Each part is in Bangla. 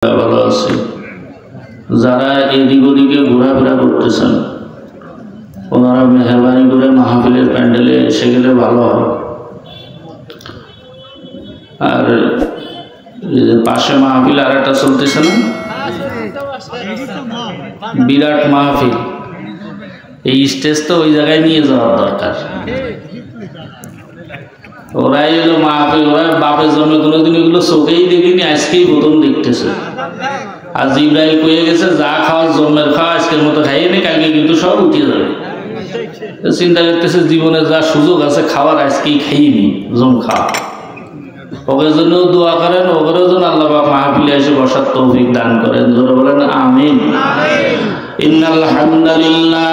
ভালো আছে। যারা এদিক ওদিকে ঘোরাফেরা করতেছেন ওনারা মেহরবানি করে মাহফিলের প্যান্ডেলে এসে গেলে ভালো হয়। আর এই যে পাশে মাহফিল আর একটা চলতেছে না, বিরাট মাহফিল, এই স্টেজ তো ওই জায়গায় নিয়ে যাওয়ার দরকার। ওরাই এলো মাহফিল, ওরা বাপের জন্য কোনোদিন এগুলো চোখেই দেখিনি, আজকেই প্রথম দেখতেছে। আর জিব্রাইল কয়ে গেছে যা খাওয়ার জন্মের খাওয়া আজকের মতো খাইয়ে নে, কালকে কিন্তু সব উঠে যাবে। চিন্তা করতেছে জীবনে যা সুযোগ আছে খাওয়ার আজকেই খাইয়ে নি, জম খাওয়া। ওদের জন্য দোয়া করেন, ওদেরও যেন আল্লাহ পাক মাহফিলে এসে বসার তৌফিক দান করেন। যারা বলেন আমিন। ইন্নাল হামদুলিল্লাহ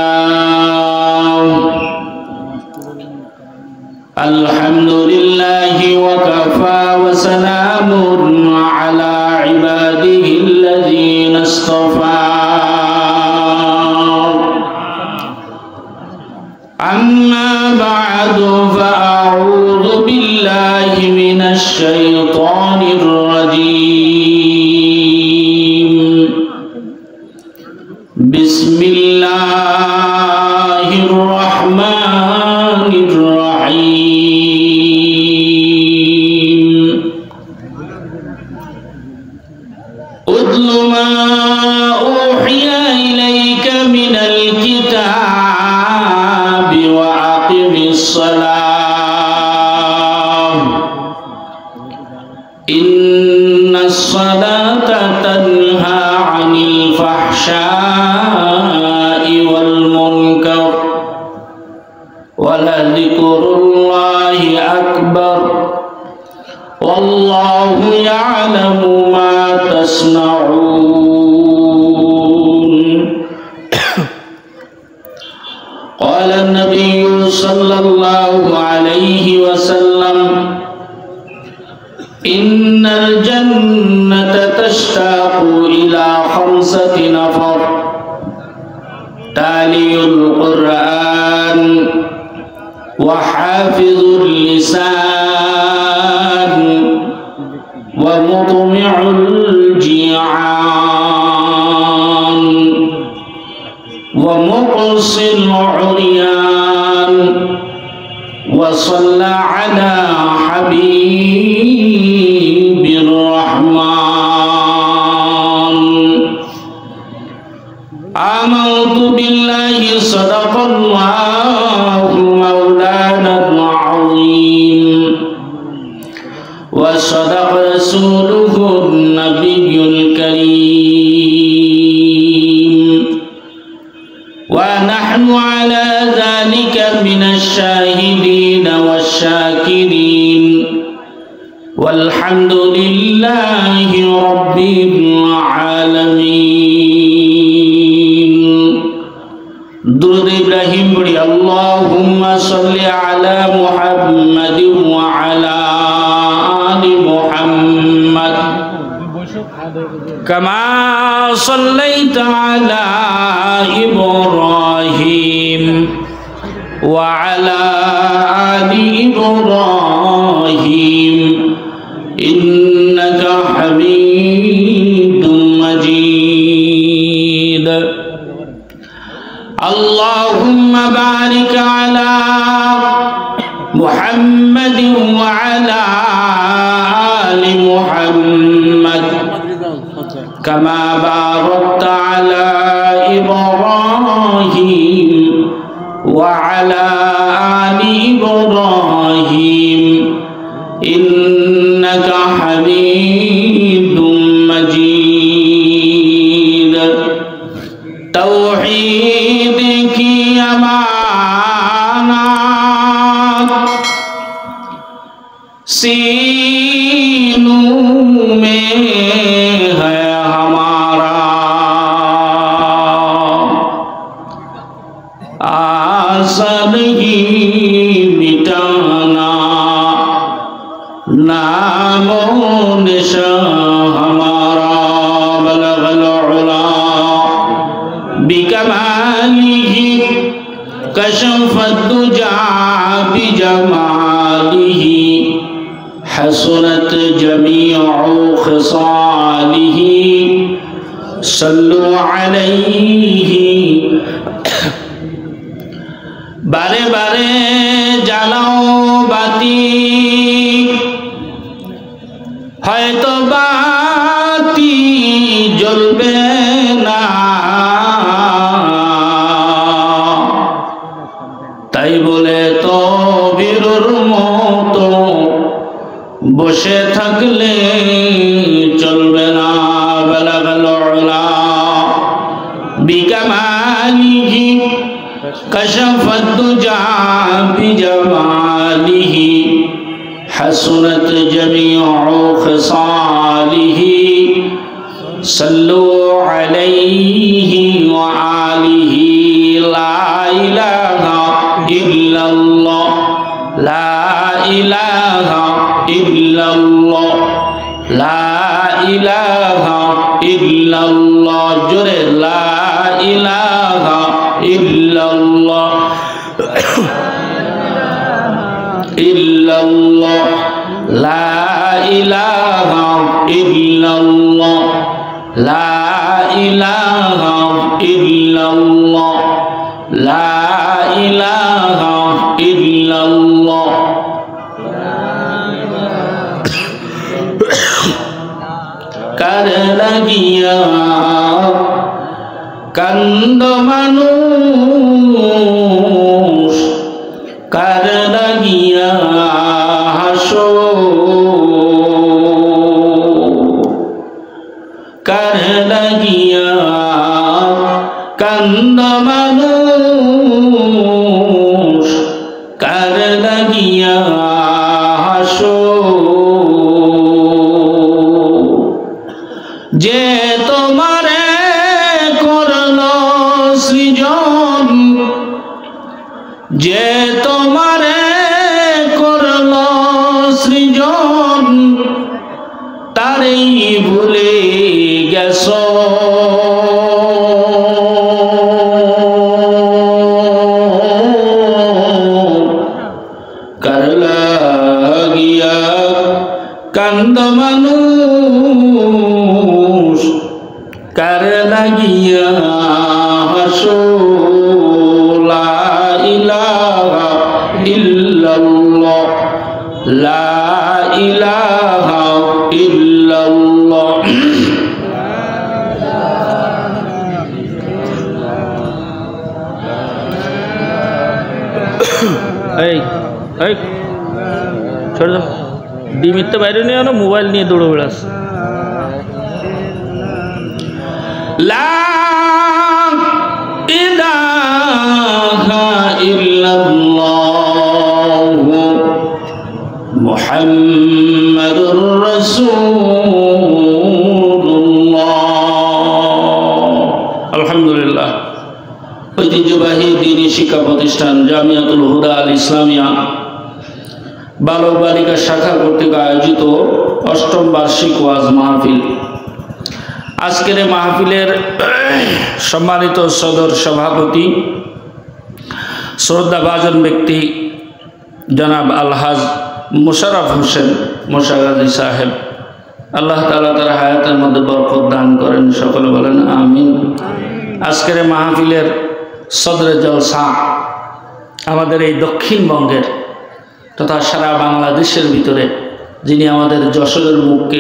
আলহামদুলিল্লাহি ওয়া কাফা ওয়া সালামুন আলা ইবাদিহিল্লাযীনা ইসতাফা। আম্মা বা'দু ফাআউযু বিল্লাহি মিনাশ শাইতানির রাজীম। বিসমিল্লাহির রাহমানির রাহিম। উতলু মা উহিয়া ইলাইকা মিনাল কিতাবি ওয়া আকিমিস সালাহ। ইন্নাস সালাতা তানহা আনিল ফাহশাই ওয়াল মুনকার ওয়া লাযিকরুল্লাহি আকবার ওয়াল্লাহু ইয়ালামু মা তাসনাউন। قال النبي صلى الله عليه وسلم إن الجنة تشتاق إلى 5 نفر: تالي القرآن وحافظ اللسان ومطمع الجيعان ومقصي العريان وصلى على حبيب الرحمن. آمنت بالله صدق الله مولانا العظيم وصدق رسوله النبي الكريم ونحن على ذلك من الشاهدين والشاكرين والحمد لله رب العالمين. درود إبراهيم بڑی اللهم صل على محمد وعلى آل محمد كما صليت على إبراهيم وعلى آل إبراهيم إنك حميد مجيد. اللهم بارك على محمد وعلى آل محمد كما باركت على إبراهيم وعلى آل إبراهيم إنك حميد مجيد. توحيد की अमानत सीनों में है हमारा, आशा नहीं मिटाना সাল্লু আলাইহি বারে বারে জ্বালাও বাতি হয়তো বাতি জ্বলবে না তাই বলে তো বীরুর মতো বসে থাকলে চলবে না বালাগাল উলা বিকামালিহি কাশাফাত দুজা বিজামালিহি হাসুনাত জামিউ খিসালিহি সাল্লু আলাইহি ওয়া আলিহি লা ইলাহা ইল্লাল্লাহ লা ইলাহা ইল্লাল্লাহ লা ইলাহা ইল্লাল্লাহ জোরে লা ইলাহা ইল্লাল্লাহ ইল্লাল্লাহ লা ইলাহা ইল্লাল্লাহ লা ইলাহা ইল্লাল্লাহ লা ইলাহা ইল্লাল্লাহ কার লাগিয়া কান্দ মানুষ কার লাগিয়া হাসো কার লাগিয়া কান্দ মানুষ কার লাগিয়া হাসো যে তোমারে করলো সৃজন যে তোমারে করলো সৃজন তারেই ভুলে গেছো কার লাগিয়া কান্দ মানুষ কার লাগিয়া হাসো লা ইলাহা ইল্লাল্লাহ লা ইলাহা ইল্লাল্লাহ এই এই ছোট ডিমিতে বাইরে নিয়ে আনো মোবাইল নিয়ে দৌড়ে বেড়াস লা ইলাহা ইল্লাল্লাহ মুহাম্মাদুর রাসূলুল্লাহ আলহামদুলিল্লাহ ঐতিহ্যবাহী দ্বীনি শিক্ষা প্রতিষ্ঠান জামিয়াতুল হুদা আল ইসলামিয়া বালক বালিকা শাখা কর্তৃক আয়োজিত অষ্টম বার্ষিক ওয়াজ মাহফিল আজকের মাহফিলের সম্মানিত সদর সভাপতি শ্রদ্ধাভাজন ব্যক্তি জনাব আলহাজ মোশাররফ হোসেন মোশাগাজি সাহেব আল্লাহ তাআলা তার হায়াতের মধ্যে বরকত দান করেন সকলে বলেন আমিন আজকের মাহফিলের সদরে জলসা আমাদের এই দক্ষিণবঙ্গের তথা সারা বাংলাদেশের ভিতরে যিনি আমাদের যশোরের মুখকে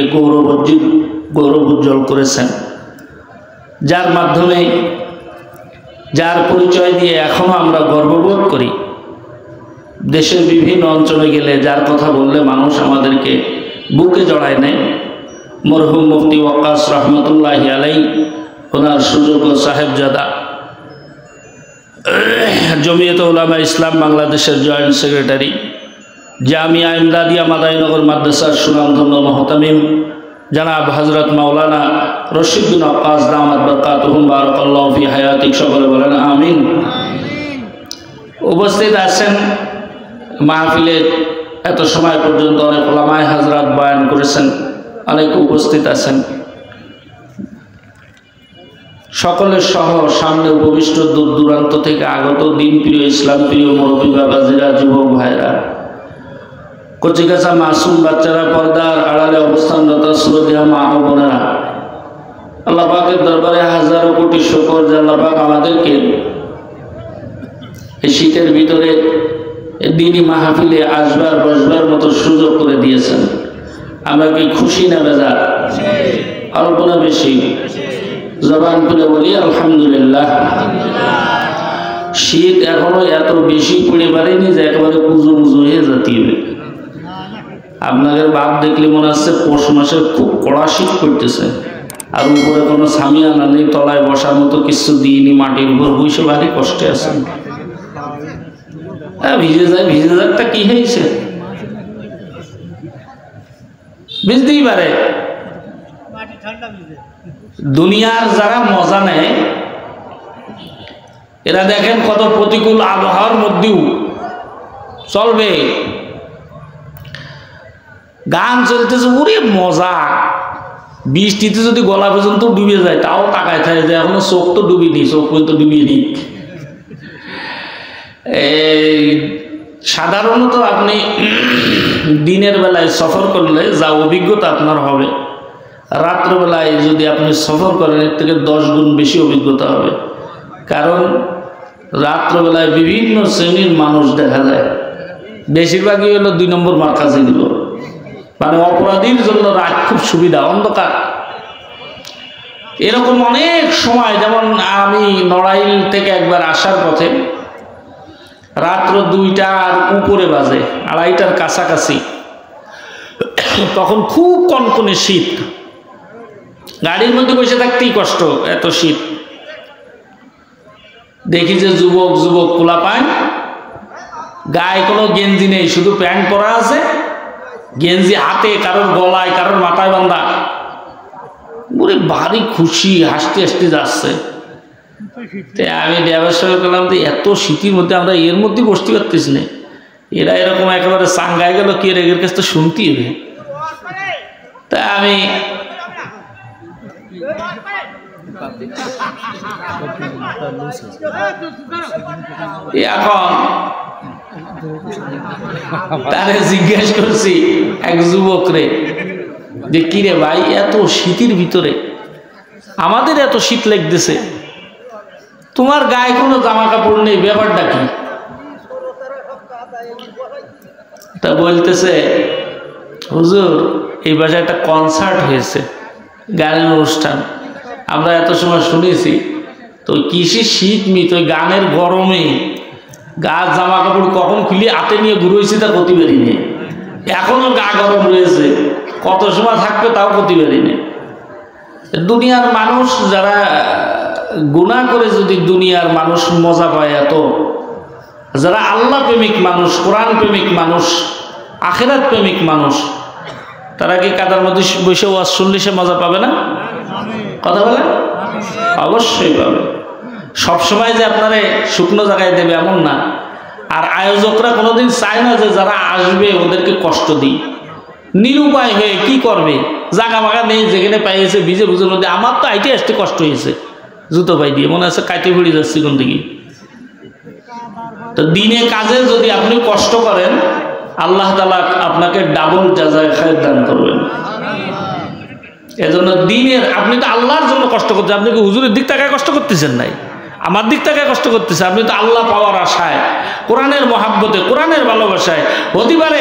গৌরবোজ্জ্বল করেছেন যার মাধ্যমে যার পরিচয় দিয়ে এখনও আমরা গর্ববোধ করি দেশের বিভিন্ন অঞ্চলে গেলে যার কথা বললে মানুষ আমাদেরকে বুকে জড়ায় নেয় মরহুম মুফতি ওয়াক্কাস রহমতুল্লাহি আলাইহি ওনার সুযোগ্য সাহেবজাদা জমিয়তে উলামা ইসলাম বাংলাদেশের জয়েন্ট সেক্রেটারি জামিয়া ইমদাদিয়া মাদাইনগর মাদ্রাসার সুনামধন্য মুহতামিম জনাব হযরত মাওলানা রশিদ বিন আব্বাস দামাত বরকাতুহুম বারাকাল্লাহু ফি হায়াতিক সকলে বলেন আমিন উপস্থিত আছেন মাহফিলের এত সময় পর্যন্ত অনেক উলামায়ে হযরত বয়ান করেছেন অনেক উপস্থিত আছেন সকলের সহ সামনে উপবিষ্ট দূর দূরান্ত থেকে আগত দিন প্রিয় ইসলাম প্রিয় মুরব্বী বাবাজিরা যুবক ভাইরা কচিকাচা মাসুম বাচ্চারা পর্দার আড়ালে অবস্থানরত শ্রদ্ধেয় মা ও বোনেরা আল্লাহ পাকের দরবারে হাজারো কোটি শুকর যে আল্লাহ পাক আমাদেরকে এই শীতের ভিতরে দিনী মাহফিলে আসবার বসবার মতো সুযোগ করে দিয়েছেন। আমরা কি খুশি না বেজার? অল্প না বেশি? জবান খুলে বলি আলহামদুলিল্লাহ। শীত এখনো এত বেশি পড়ে পারেনি যে একেবারে পুজো মুজো হয়ে যেতে হবে। আপনাদের বাপ দেখলে মনে হচ্ছে পৌষ মাসের খুব কড়া শীত পড়তেছে, আর উপরে কোনো সামিয়ানা নেই, তলায় বসার মতো কিছু দিইনি, মাটির উপর বসে ভারী কষ্টে আছেন। ভিজে যায়, ভিজে যাকটা কি হয়েছে বুঝতেই পারে। দুনিয়ার যারা মজা নেয় এরা দেখেন কত প্রতিকূল আবহাওয়ার মধ্যেও চলবে, গান চলতেছে, ওরে মজা। বৃষ্টিতে যদি গলা পর্যন্ত ডুবে যায় তাও তাকায় থাকে যে এখনো চোখ তো ডুবিনি, চোখ পর্যন্ত ডুবিয়ে দিই। সাধারণত আপনি দিনের বেলায় সফর করলে যা অভিজ্ঞতা আপনার হবে, রাত্রবেলায় যদি আপনি সফর করেন এর থেকে 10 গুণ বেশি অভিজ্ঞতা হবে। কারণ রাত্রবেলায় বিভিন্ন শ্রেণীর মানুষ দেখা যায়, বেশিরভাগই হলো 2 নম্বর মার্কাজে দিল, মানে অপরাধীর জন্য রাত খুব সুবিধা, অন্ধকার। এরকম অনেক সময়, যেমন আমি নড়াইল থেকে একবার আসার পথে রাত্র 2টার উপরে বাজে, 2:30টার কাছাকাছি, তখন খুব কনকনে শীত, গাড়ির মধ্যে বসে থাকতেই কষ্ট, এত শীত। দেখি যে যুবক যুবক পোলাপান, গায়ে কোনো গেঞ্জি নেই, শুধু প্যান্ট পরা আছে, গেঞ্জি হাতে, কারোর গলায়, কারোর মাথায় বান্ধা, পুরো ভারী খুশি, হাসতে হাসতে যাচ্ছে। আমি ড্রাইভার সাহেব বললাম যে এত শীতের মধ্যে আমরা এর মধ্যে বসতে পারতেছি না, এরা এরকম একেবারে চাঙ্গায় গেল কি, এর কাছে তো শুনতেই হবে। তা আমি এখন তারে জিজ্ঞেস করছি এক যুবকরে যে কিরে ভাই, এত শীতের ভিতরে আমাদের এত শীত লাগতেছে, তোমার গায়ে কোনো জামা কাপড় নেই, ব্যাপারটা কি? তা বলতেছে, হুজুর এই বাসায় একটা কনসার্ট হয়েছে, গানের অনুষ্ঠান, আমরা এত সময় শুনেছি, তো কিসে শীত মিত, ওই গানের গরমে গাছ জামা কাপড় কখন খুলে হাতে নিয়ে ঘুরেছি তা করতে পারি না, এখনো গা গরম রয়েছে, কত সময় থাকবে তাও করতে পারি না। দুনিয়ার মানুষ যারা গুনাহ করে যদি দুনিয়ার মানুষ মজা পায় এত, যারা আল্লাহ প্রেমিক মানুষ, কোরআন প্রেমিক মানুষ, আখিরাত প্রেমিক মানুষ, তারা কি কাদার মধ্যে বসে ওয়াজ শুনলে সে মজা পাবে না? কথা বলে অবশ্যই পাবে। সবসময় যে আপনারে শুকনো জায়গায় দেবে এমন না। আর আয়োজকরা কোনোদিন চায় না যে যারা আসবে ওদেরকে কষ্ট দিই, নিরুপায় হয়ে কি করবে, জাগা মাগা নেই, যেখানে পাইয়েছে ভিজে ভুজের মধ্যে। আমার তো আইটে আসতে কষ্ট হয়েছে, জুতো পাই দিয়ে মনে হচ্ছে কাটে পড়ে যাচ্ছি কোন দিকে। তো দিনে কাজে যদি আপনি কষ্ট করেন, আল্লাহ তাআলা আপনাকে ডাবল জাযায়ে খায়র দান করবেন। এজন্য দিনের, আপনি তো আল্লাহর জন্য কষ্ট করছেন, আপনি কি হুজুরের দিক থেকে কষ্ট করতেছেন নাই, আমার দিক থেকে কষ্ট করতেছে, আপনি তো আল্লাহ পাওয়ার আশায়, কোরআনের মহাব্বতে, কোরআনের ভালোবাসায়। হতে পারে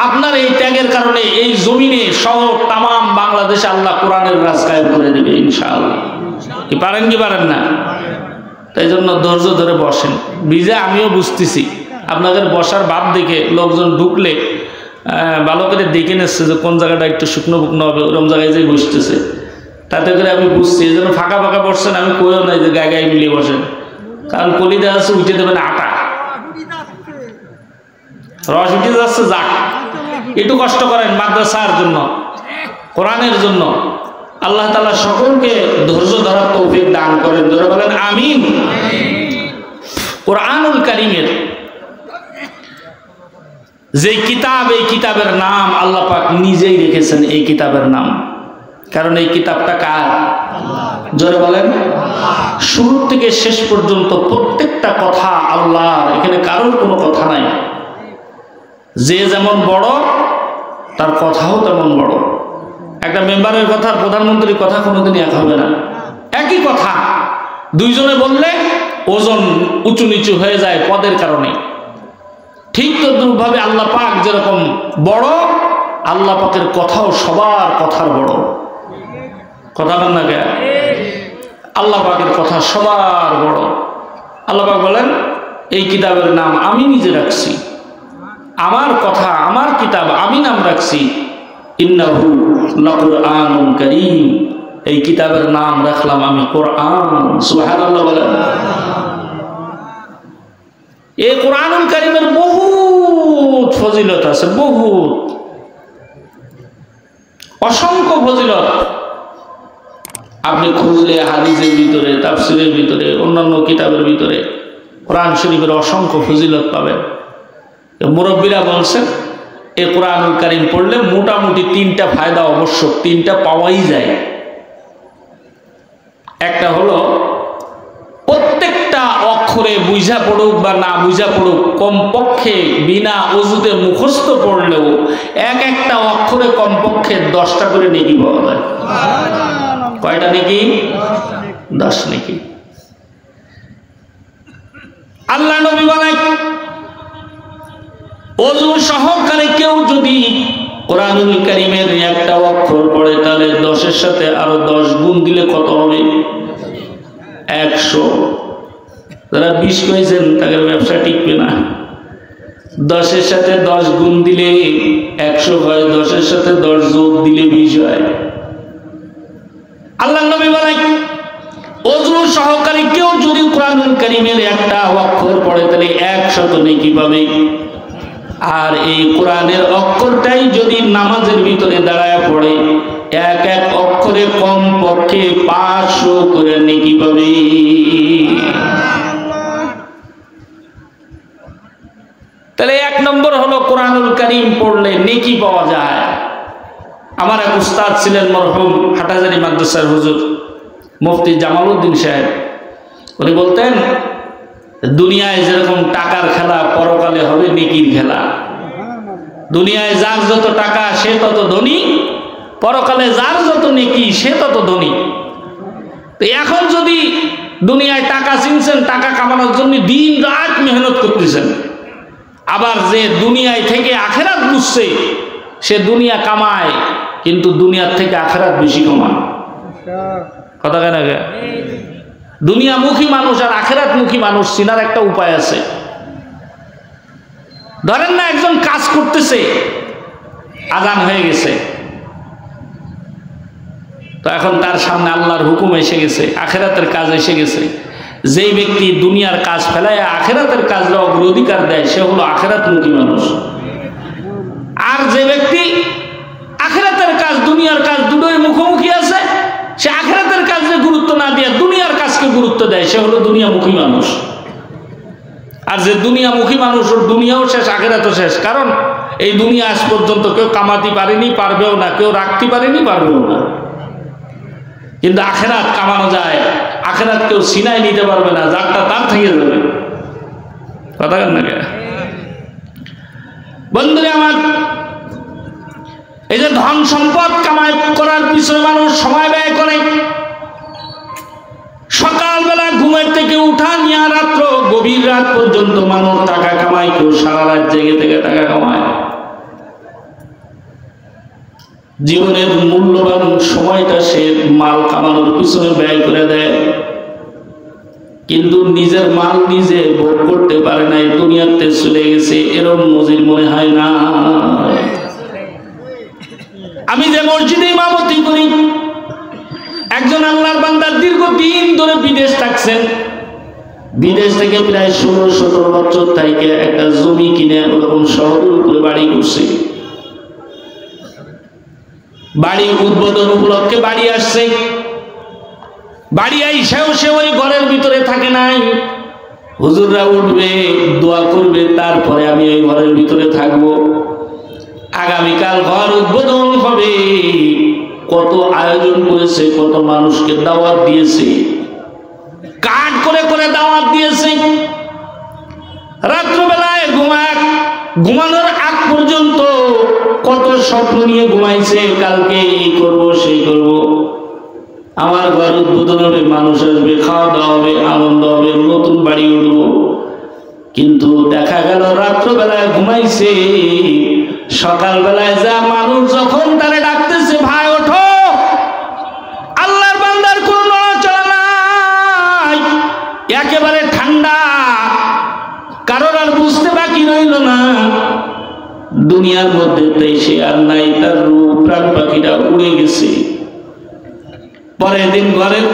আপনার এই ত্যাগের কারণে এই জমিনে সহ তামাম বাংলাদেশে আল্লাহ কোরআনের রাজ কায়েম করে দেবে ইনশাআল্লাহ। কি পারেন কি পারেন না? তাই জন্য ধৈর্য ধরে বসেন। ভিজে আমিও বুঝতেছি, আপনাদের বসার ভাব দেখে লোকজন ঢুকলে ভালো করে দেখে নিচ্ছে যে কোন জায়গাটা একটু শুকনো বুকনো হবে, ওরকম জায়গায় যে বসতেছে, তাতে করে আমি বুঝছি। এই জন্য ফাঁকা ফাঁকা বসছেন, আমি কইও নাই যে গায়ে গায়ে মিলিয়ে বসেন, কারণ কলিদা আছে উঠে দেবেন আটা, রস উঠে যাচ্ছে, যাক একটু কষ্ট করেন মাদ্রাসার জন্য, কোরআনের জন্য। আল্লাহ তাআলা সকলকে ধৈর্য ধরার তৌফিক দান করেন, ধরে বলেন আমিন। কোরআনুল কারীমের যে কিতাব, এই কিতাবের নাম আল্লাহ পাক নিজেই রেখেছেন এই কিতাবের নাম, কারণ এই কিতাবটা কার? জোরে বলেন। শুরু থেকে শেষ পর্যন্ত প্রত্যেকটা কথা আল্লাহর, এখানে কারোর কোনো কথা নাই। যে যেমন বড় তার কথাও তেমন বড়। একটা মেম্বারের কথা, প্রধানমন্ত্রীর কথা কোনোদিনই এক হবে না। একই কথা, দুইজনে বললে ওজন উঁচু নিচু হয়ে যায় পদের কারণে। ঠিক তদ্রূপভাবে আল্লাহ পাক যেরকম বড়, আল্লাহ পাকের কথাও সবার কথার বড়। কথা বল না কে? আল্লাহ পাকের কথা সবার বড়। আল্লাহ পাক বলেন এই কিতাবের নাম আমি নিজে রাখছি, আমার কথা আমার কিতাব আমি নাম রাখছি, ইন্নাহু লাকুরআনুন কারীম, এই কিতাবের নাম রাখলাম আমি কোরআন। সুবহানাল্লাহ বলেন। এই কোরআনুল কারীমের বহুত ফজিলত আছে, বহুত, অসংখ্য ফজিলত। আপনি খুঁজলে হাদিসের ভিতরে, তাফসীরের ভিতরে, অন্যান্য কিতাবের ভিতরে কোরআন শরীফের অসংখ্য ফজিলত পাবেন। মুরব্বীরা বলছেন এই কোরআনুল কারীম পড়লে মোটামুটি তিনটা ফায়দা অবশ্য, তিনটা পাওয়াই যায়। একটা হলো প্রত্যেকটা অক্ষরে বুঝা পড়ুক বা না বুঝা পড়ুক, কমপক্ষে বিনা ওযুতে মুখস্থ পড়লেও এক একটা অক্ষরে কমপক্ষে 10টা করে নেকি পাওয়া যায়। কয়টা নেকি? 10 নেকি। আল্লাহ নবী বলেন ওযু সহকারে কেউ যদি কোরআনুল কারীমের একটা অক্ষর পড়ে তাহলে 10-এর সাথে আরো 10 গুণ দিলে কত হবে? 100। যারা 20 কইছেন তাদের ব্যবসা টিকবে না। 10-এর সাথে 10 গুণ দিলে 100 হয়, 10-এর সাথে 10 যোগ দিলে 20 হয়। আল্লাহ নবী বলেন ওযু সহকারে কেউ যদি কোরআনুল কারীমের একটা অক্ষর পড়ে তাহলে 100 নেকি পাবে। আর এই কোরআনের অক্ষরটাই যদি নামাজের ভিতরে দাঁড়ায় পড়ে এক এক অক্ষরে কমপক্ষে 500 করে নেকি পাবে। তাহলে 1 নম্বর হলো কোরআনুল কারীম পড়লে নেকি পাওয়া যায়। আমার এক উস্তাদ ছিলেন মরহুম হাটাজারি মাদ্রাসার হুজুর মুফতি জামালউদ্দিন সাহেব। উনি বলতেন দুনিয়ায় যেরকম টাকার খেলা, পরকালে হবে নেকির খেলা। দুনিয়ায় যার যত টাকা সে তত ধনী, পরকালে যার যত নেকি সে তত ধনী। তো এখন যদি দুনিয়ায় টাকা চিনছেন, টাকা কামানোর জন্য দিন রাত মেহনত করতেছেন, আবার যে দুনিয়ায় থেকে আখেরাত বুঝছে সে দুনিয়া কামায় কিন্তু দুনিয়ার থেকে আখেরাত বেশি কমায়। কথা কেন? দুনিয়ামুখী মানুষ আর আখেরাতমুখী মানুষ চিনার একটা উপায় আছে। ধরেন না একজন কাজ করতেছে, আজান হয়ে গেছে, তো এখন তার সামনে আল্লাহর হুকুম এসে গেছে, আখেরাতের কাজ এসে গেছে। যেই ব্যক্তি দুনিয়ার কাজ ফেলায় আখেরাতের কাজে অগ্রাধিকার দেয় সে হলো আখেরাতমুখী মানুষ। আর যে ব্যক্তি আখেরাতের কাজ দুনিয়ার কাজ দুটোই মুখোমুখি আছে, সে আখেরাতের কাজে গুরুত্ব না দিয়ে দুনিয়ার কাজকে গুরুত্ব দেয়, সে হলো দুনিয়ামুখী মানুষ। আর যে দুনিয়ামুখী মানুষ ওর দুনিয়াও শেষ, আখেরাতও শেষ। কারণ এই দুনিয়া আজ পর্যন্ত কেউ কামাতে পারেনি, পারবেও না, কেউ রাখতে পারেনি, পারবেও না। কিন্তু আখেরাত কামানো যায়, আখেরাত কেউ সিনাই নিতে পারবে না, যারটা তার থেকে যাবে। কথা কেন না? বন্ধুরা আমার, এই যে ধন সম্পদ কামাই করার পিছনে মানুষ সময় ব্যয় করে, সকালবেলা ঘুমের থেকে উঠা নিয়ে রাত্র গভীর রাত পর্যন্ত মানুষ টাকা কামায়, কেউ সারা রাত জেগে থেকে টাকা কামায়। জীবনের মূল্যবান সময়টা সে মাল কামানোর পিছনে ব্যয় করে দেয়, কিন্তু নিজের মাল নিজে ভোগ করতে পারে না, দুনিয়াতে চলে গেছে, এরকম নজির মনে হয় না। আমি যে মসজিদে ইমামতি করি, একজন আল্লাহর বান্দা দীর্ঘদিন ধরে বিদেশ থাকছেন, বিদেশ থেকে প্রায় 16-17 বছর থেকে একটা জমি কিনে ওরকম শহরের উপরে বাড়ি করছে। বাড়ি উদ্বোধন উপলক্ষে বাড়ি আসছে, বাড়ি আইসাও সে ওই ঘরের ভিতরে থাকে নাই। হুজুররা উঠবে, দোয়া করবে, তারপরে আমি ওই ঘরের ভিতরে থাকবো। আগামীকাল ঘর উদ্বোধন হবে, কত আয়োজন করেছে, কত মানুষকে দাওয়াত দিয়েছে, কাট করে করে দাওয়াত দিয়েছে। রাত্রবেলায় ঘুমানোর আগ পর্যন্ত কত স্বপ্ন নিয়ে ঘুমাইছে, কালকে এই করব সেই করব। আমার ঘর উদ্বোধন হবে, মানুষ আসবে, খাওয়া দাওয়া হবে, আনন্দ হবে, নতুন বাড়ি উঠবো। কিন্তু দেখা গেল রাত্রবেলায় ঘুমাইছে, সকালবেলায় যা মানুষ যখন তারে ডাকতেছে, ভাই ওঠো, আল্লাহর বান্দার কোনো নড়াচড়া নাই, একেবারে ঠান্ডা, কারোর আর বুঝতে বাকি রইল না দুনিয়ার মধ্যে সে আর নাই, তার রূপ প্রাণ পাখিটা উড়ে গেছে। পরের দিন ঘরের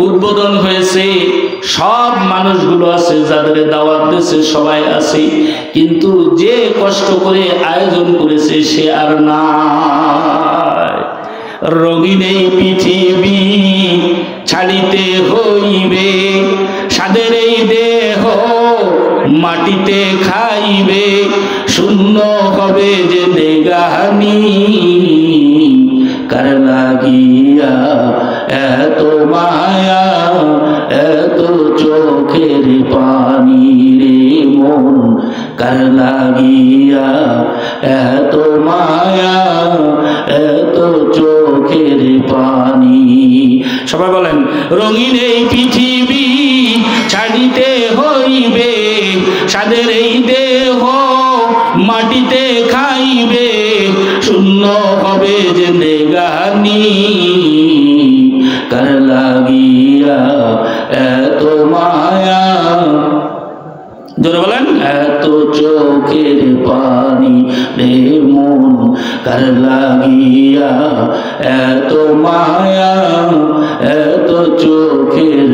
উদ্বোধন হয়েছে, সব মানুষগুলো আছে, যাদের দাওয়াত দিয়েছে সবাই আছে, কিন্তু যে কষ্ট করে আয়োজন করেছে সে আর নাই। রঙিন এই পৃথিবী ছাড়িতে হইবে, সাদের এই দেহ মাটিতে খাইবে, শূন্য হবে যে দেগানি, কার লাগিয়া এত মায়া এত চোখের পানি রে মন, কার লাগিয়া এত মায়া এত চোখের পানি। সবাই বলেন, রঙিন এই পৃথিবী ছাড়িতে হইবে, সাদের এই দেহ মাটিতে খাইবে, শূন্য হবে যে দেগানি, কার লাগিয়া এত মায়া, জোরে বলেন, এত চোখের পানি রে মন, কার লাগিয়া এত মায়া এত চোখের।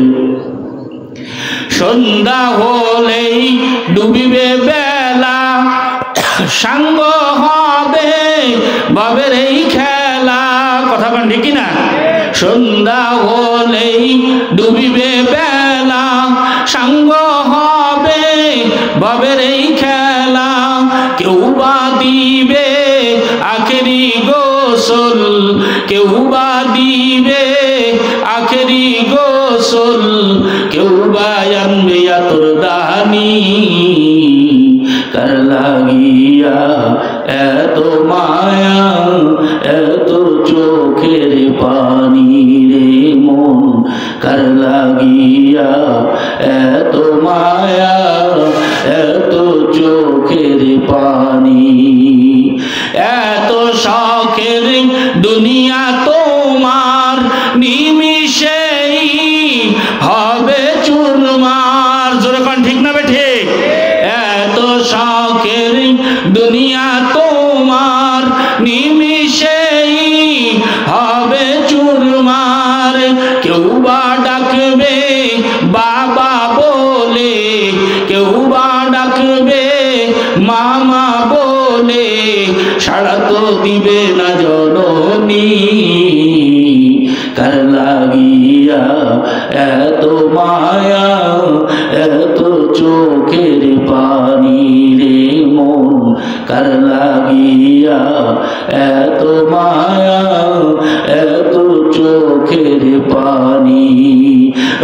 সন্ধ্যা হলেই ডুবিবে বেলা, সাঙ্গ হবে ভাবের এই খেলা, কথা বলেন ঠিক না? সন্ধ্যা হলেই ডুবিবে বেলা, সাঙ্গ হবে ভাবের এই খেলা, কেউ বা দিবে আখেরি গোসল, কেউ বা দিবে আখেরি গোসল, কেউ বা আনবে আতর দানি, কার লাগিয়া এত মায়া এত চোখের পানি রে মন, কার লাগিয়া এত মায়া এত চোখের পানি। এত শখের দুনিয়া তোমার, নিমিষেই হবে চুরমার, জোরে কোন ঠিক না বেঠে? এত শখের দুনিয়া তোমার, নিমিষেই হবে চুরমার, কেউ বা ডাকবে বাবা বলে, কেউ বা ডাকবে মামা বলে, সাড়া তো দিবে না জননী, কার লাগিয়া এত মায়া এত চোখের পানি রে মন, কার লাগিয়া এত মায়া এত চোখের পানি।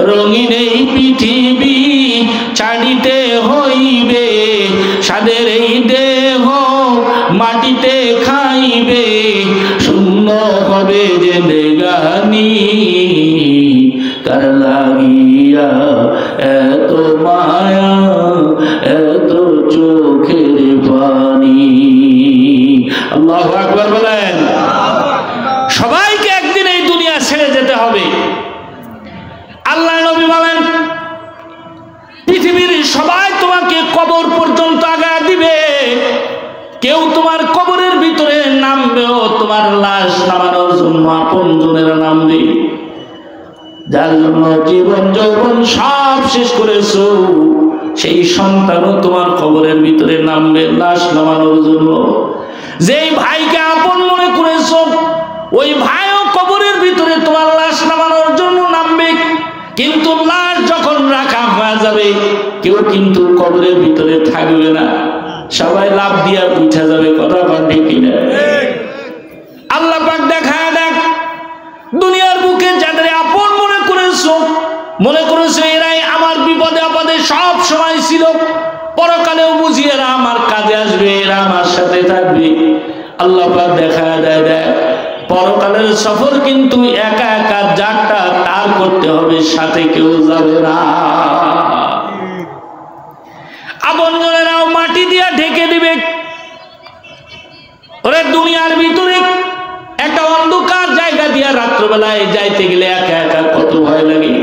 রঙিন এই পৃথিবী ছাড়িতে হইবে, সাদের এই দেহ মাটিতে খাইবে, শূন্য হবে যে দেগানি, কার লাগিয়া এত মায়া এত চোখের পানি। আল্লাহু আকবার বলেন। সবাইকে একদিন এই দুনিয়া ছেড়ে যেতে হবে। আল্লাহ নবী বলেন, পৃথিবীর সবাই তোমাকে কবর পর্যন্ত আগায় দিবে, কেউ তোমার কবরের ভিতরে নামবেও তোমার লাশ নামানোর জন্য আপন জনেরা নামবে, যার জন্য জীবন যৌবন সব শেষ করেছো, সেই সন্তানও তোমার কবরের ভিতরে নামবে লাশ নামানোর জন্য। যেই ভাইকে আপন মনে করেছো, ওই ভাইও কবরের ভিতরে তোমার লাশ নামানোর জন্য নামবে, কিন্তু লাশ যখন রাখা হয়ে যাবে, কেউ কিন্তু কবরের ভিতরে থাকবে না, সবাই লাভ দিয়া উঠে যাবে, কথা কন ঠিক কিনা? আল্লাহ পাক দেখায় দেখ, দুনিয়ার বুকে যাদের আপন মনে করেছো এরাই আমার বিপদে আপদে সব সময় ছিল, পরকালেও বুঝি এরা আমার কাজে আসবে, এরা আমার সাথে থাকবে। আল্লাহ পাক দেখায় দেয়, পরকালের সফর কিন্তু একা একা যারটা পার করতে হবে, সাথে কেউ যাবে না। আপনজনেরাও মাটি দিয়া ঢেকে দিবে। ওরে দুনিয়ার ভিতরে একটা অন্ধকার জায়গা দিয়া রাত্রবেলায় যাইতে গেলে একা একা কত ভয় লাগে।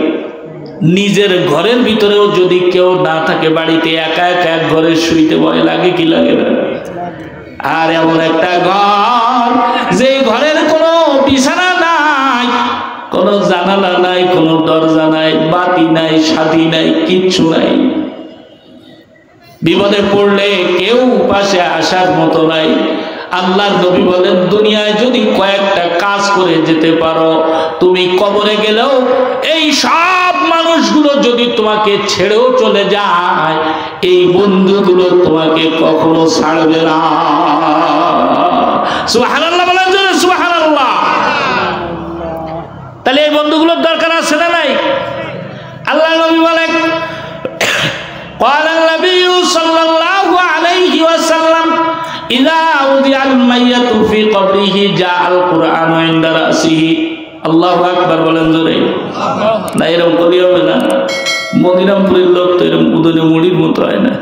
নিজের ঘরের ভিতরেও যদি কেউ না থাকে, বাড়িতে একা একা এক ঘরে শুইতে ভয় লাগে কি লাগে না? আর এমন একটা ঘর যে ঘরের কোনো বিছানা নাই, কোনো জানালা নাই, কোনো দরজা নাই, বাতি নাই, সাথী নাই, কিচ্ছু নাই। বিপদে পড়লে কেউ পাশে আসার মতো নাই। আল্লাহর নবী বলেন, দুনিয়ায় যদি কয়েকটা কাজ করে যেতে পারো, তুমি কবরে গেলেও এই সব মানুষগুলো যদি তোমাকে ছেড়েও চলে যায়, এই বন্ধুগুলো তোমাকে কখনো ছাড়বে না। সুবহানাল্লাহ বলেন, সুবহানাল্লাহ। তাহলে এই বন্ধুগুলোর দরকার আছে না নাই? আল্লাহর নবী বলেন, قال النبي صلى الله عليه وسلم إذا وضع الميت في قبره جاء القرآن عند رأسه। আল্লাহু আকবার বলেন জোরে। না এরকম করি হবে না। মদিনামপুরের লোক তো এরকম উদনে মুড়ির মতো হয় না।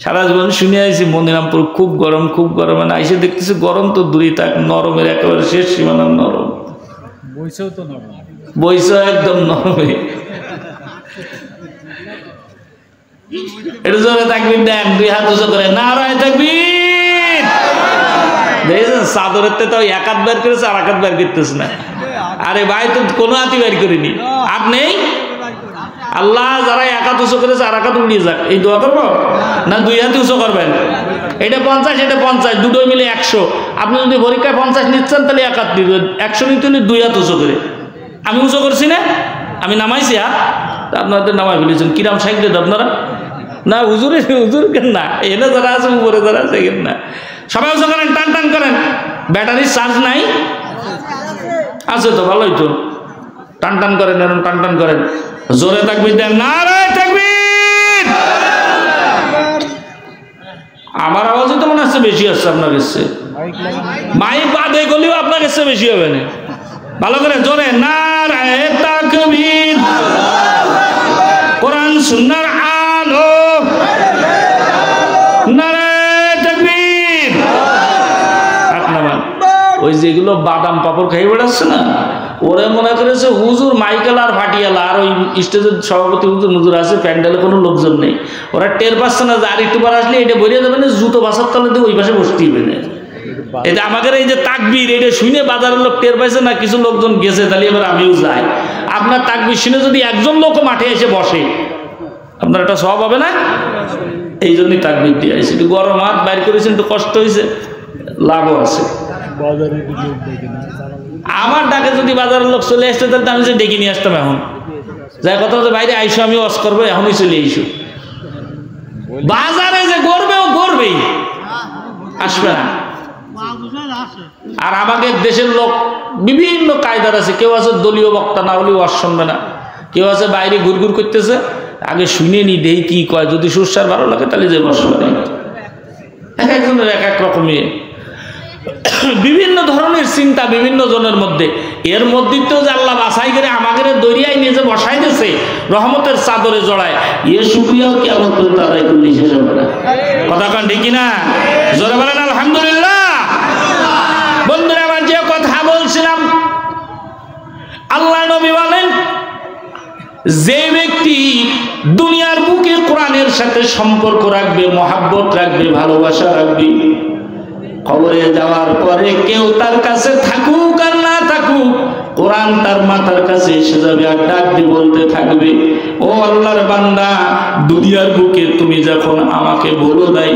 সারা জীবন শুনে আইছি মদিনামপুর খুব গরম, খুব গরম। মানে আইসে দেখতেছি গরম তো দূরেই থাক, নরমের একেবারে শেষ সীমানার নরম। বইছেও তো নরম, বইছেও একদম নরমে। এটা জোরে তাকবীর দেন, দুই হাত উঁচু করে নারায়ে তাকবীর। দেখেছেন চাদরের তো এক হাত বের করেছে, আর এক হাত বের করতেছে না। আরে ভাই তো কোনো হাতই বের করিনি, হাত নেই। আল্লাহ যারা এক হাত উঁচু করেছে আর এক হাত উড়িয়ে যাক, এই দোয়া করবো না? দুই হাত উঁচু করবেন। এটা 50, এটা 50, দুটোই মিলে 100। আপনি যদি পরীক্ষায় 50 নিচ্ছেন তাহলে এক হাত দিবেন, 100 নিতে হলে দুই হাত উঁচু করে। আমি উঁচু করছি না, আমি নামাইছি হাত, আপনাদের নামাই ফেলেছেন। কিরাম সাইড দেন আপনারা? না হুজুর, হুজুর কেন না, এনে যারা আছে উপরে যারা আছে কেন না, সবাই উঁচু করেন, টান টান করেন। ব্যাটারির চার্জ নাই? আছে তো, ভালোই তো। টান টান করেন, এরকম টান টান করেন। জোরে তাকবীর দেন, নারায়ে তাকবীর। আমার আওয়াজই তো মনে হচ্ছে বেশি আসছে আপনার কাছে। মাইক বাদে গলিও আপনার কাছে বেশি হবে না। ভালো করে জোরে নারায়ে তাকবীর। কোরআন সুন্নাহর আলো, নারায়ে তাকবীর। ওই যেগুলো বাদাম পাপড় খাই বেড়াচ্ছে না, ওরা মনে করেছে হুজুর মাইকেল আর ফাটিয়ালা, আর ওই স্টেজের সভাপতি হুজুর হুজুর আছে, প্যান্ডেলে কোনো লোকজন নেই। ওরা টের পাচ্ছে না যে আর একটু বার আসলে এটা বেরিয়ে যাবে না, জুতো বাসার তলে দিয়ে ওই পাশে বসতে হবে না। এটা আমাদের এই যে তাকবীর, এটা শুনে বাজারের লোক টের পাইছে না, কিছু লোকজন গেছে, তাহলে এবার আমিও যাই। আপনার তাকবীর শুনে যদি একজন লোক মাঠে এসে বসে, আপনার একটা সব হবে না? এই জন্যই তাকবীর দিয়ে আসে। একটু গরম হাত বাইর করেছেন, একটু কষ্ট হয়েছে, লাভও আছে। আমার ডাকে যদি বাজারের লোক চলে আসতে, তাহলে আমি যে ডেকে নিয়ে আসতাম। এখন যাই কথা হচ্ছে বাইরে আইসো, আমি ওয়াজ করবো, এখনই চলে আইসো। বাজারে যে গড়বে ও গড়বেই, আসবে না। আর আমাদের দেশের লোক বিভিন্ন কায়দার আছে। কেউ আছে দলীয় বক্তা না হলে ওয়াজ শুনবে না, কেউ আছে বাইরে ঘুরঘুর করতেছে, আগে শুনে নি দেই কি কয়, যদি সুরসার ভালো লাগে তাহলে যে বসবে না। এক একজনের এক এক রকমের বিভিন্ন ধরনের চিন্তা বিভিন্ন জনের মধ্যে। এর মধ্যে তো যে আল্লাহ বাছাই করে আমাদের দরিয়ায় নিয়ে যে বসাই দিয়েছে, রহমতের চাদরে জড়ায়, এ শুকরিয়াও কেমন করে তারাই করলে শেষ হবে না। কথা কান ঠিক না? জোরে বলেন আলহামদুলিল্লাহ। বন্ধুরা আমার, যে কথা বলছিলাম, আল্লাহ নবী বলেন, যে ব্যক্তি দুনিয়ার বুকে কোরআনের সাথে সম্পর্ক রাখবে, মহাব্বত রাখবে, ভালোবাসা রাখবে, কবরে যাওয়ার পরে কেউ তার কাছে থাকুক আর না থাকুক, কোরআন তার মাথার কাছে এসে যাবে আর ডাক দিয়ে বলতে থাকবে, ও আল্লাহর বান্দা, দুনিয়ার বুকে তুমি যখন আমাকে বলো নাই,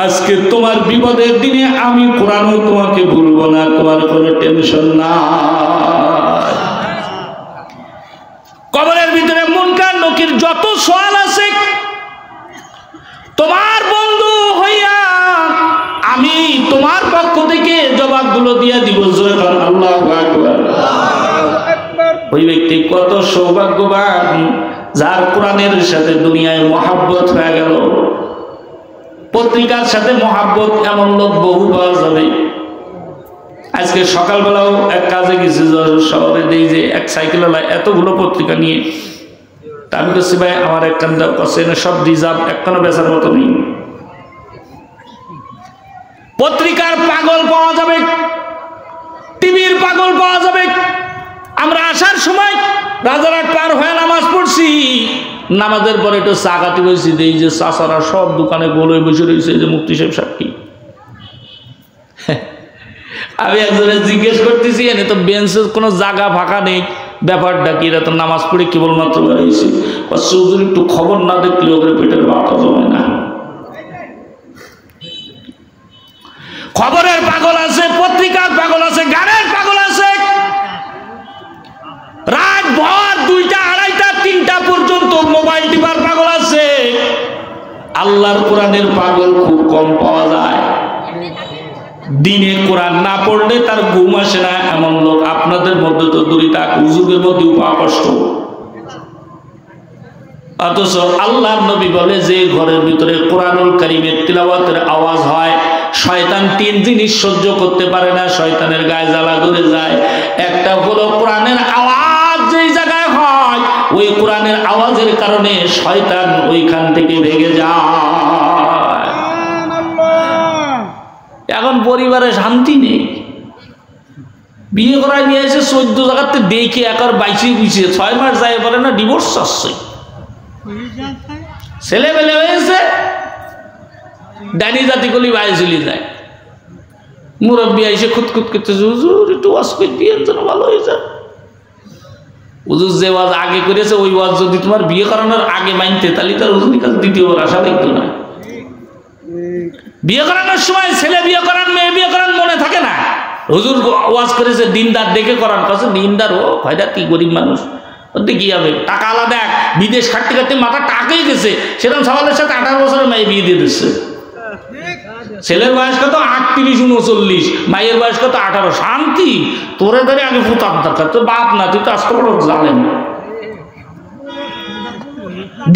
আজকে তোমার বিপদের দিনে আমি কোরআনও তোমাকে ভুলবো না, তোমার কোনো টেনশন নাই। কবরের ভিতরে মুনকার নকির যত সওয়াল আছে, তোমার বন্ধু হইয়া আমি তোমার পক্ষ থেকে জবাবগুলো দিয়ে দিব। আল্লাহু আকবার। ওই ব্যক্তি কত সৌভাগ্যবান, যার কোরআনের সাথে দুনিয়ায় মহাব্বত হয়ে গেল। পত্রিকার সাথে মহাব্বত এমন লোক বহু পাওয়া যাবে। আজকে সকালবেলাও এক কাজে গেছি শহরে, দিই যে এক সাইকেলওয়ালায় এতগুলো পত্রিকা নিয়ে, তা আমি বলছি ভাই আমার একখান দাও, কাছে সব রিজার্ভ, একখানো বেচার মতো নেই। পত্রিকার পাগল পাওয়া যাবে, টিভির পাগল পাওয়া যাবে। আমরা আসার সময় রাজারহাট পার হয়ে নামাজ পড়ছি, নামাজের পরে একটু চা খাতে বসছি, এই যে চাচারা সব দোকানে গোলয়ে বসে রয়েছে, যে মুফতি সাহেব সাক্ষী। আমি একজনের জিজ্ঞেস করতেছি, এনে তো বেঞ্চের কোনো জায়গা ফাঁকা নেই, ব্যাপারটা কি? এরা তো নামাজ পড়ে কেবলমাত্র বেরিয়েছে, একটু খবর না দেখলে ওদের পেটের ভাতও জমে না। খবরের পাগল আছে, পত্রিকার পাগল আছে, গানের পাগল আছে, রাত ভর 2টা, 2:30টা, 3টা পর্যন্ত মোবাইল টিপার পাগল আছে। আল্লাহর কোরআনের পাগল খুব কম পাওয়া যায়। দিনে কোরআন না পড়লে তার ঘুম আসে না, এমন লোক আপনাদের মধ্যে তো দূরে থাক, হুজুরের মধ্যেও পাওয়া কষ্ট। অথচ আল্লাহর নবী বলে যে ঘরের ভিতরে কোরআনুল কারীমের তিলাওয়াতের আওয়াজ হয়, শয়তান 3 জিনিস সহ্য করতে পারে না, শয়তানের গায়ে জ্বালা ধরে যায়। একটা হলো কোরআনের আওয়াজ যেই জায়গায় হয়, ওই কোরআনের আওয়াজের কারণে শয়তান ওইখান থেকে ভেগে যায়। এখন পরিবারে শান্তি নেই, বিয়ে করায় নিয়ে এসে 14 জায়গাতে দেখে একার 22 6 মাস যায় বলে না ডিভোর্স আসছে, ছেলে বেলে হয়েছে, ডাইনি জাতি গলি বাইরে চলে যায়। মুরব্বী এসে খুঁতখুত করতেছে, হুজুর একটু ওয়াজ করে দিয়ে যেন ভালো হয়ে যায়। হুজুর যে ওয়াজ আগে করেছে ওই ওয়াজ যদি তোমার বিয়ে করানোর আগে মানতে, তাহলে তার হুজুরের কাছে দ্বিতীয়বার আশা দেখতো না। বিয়ে করানোর সময় ছেলে বিয়ে করান, মেয়ে বিয়ে করান মনে থাকে না। হুজুর ওয়াজ করেছে দিনদার দেখে করান, কাছে দিনদার ও খয়রাতি গরিব মানুষ, ওতে কি হবে, টাকা আলাদা। বিদেশ খাটতে খাটতে মাথা টাকাই গেছে, সেরকম সবালের সাথে 18 বছরের মেয়ে বিয়ে দিয়ে দিচ্ছে। ছেলের বয়স কত 38 39, মায়ের বয়স কত 18। শান্তি তোরে ধরে আগে ফুটার দরকার, তোর বাপ না, তুই তো আজকে বড় জানেন।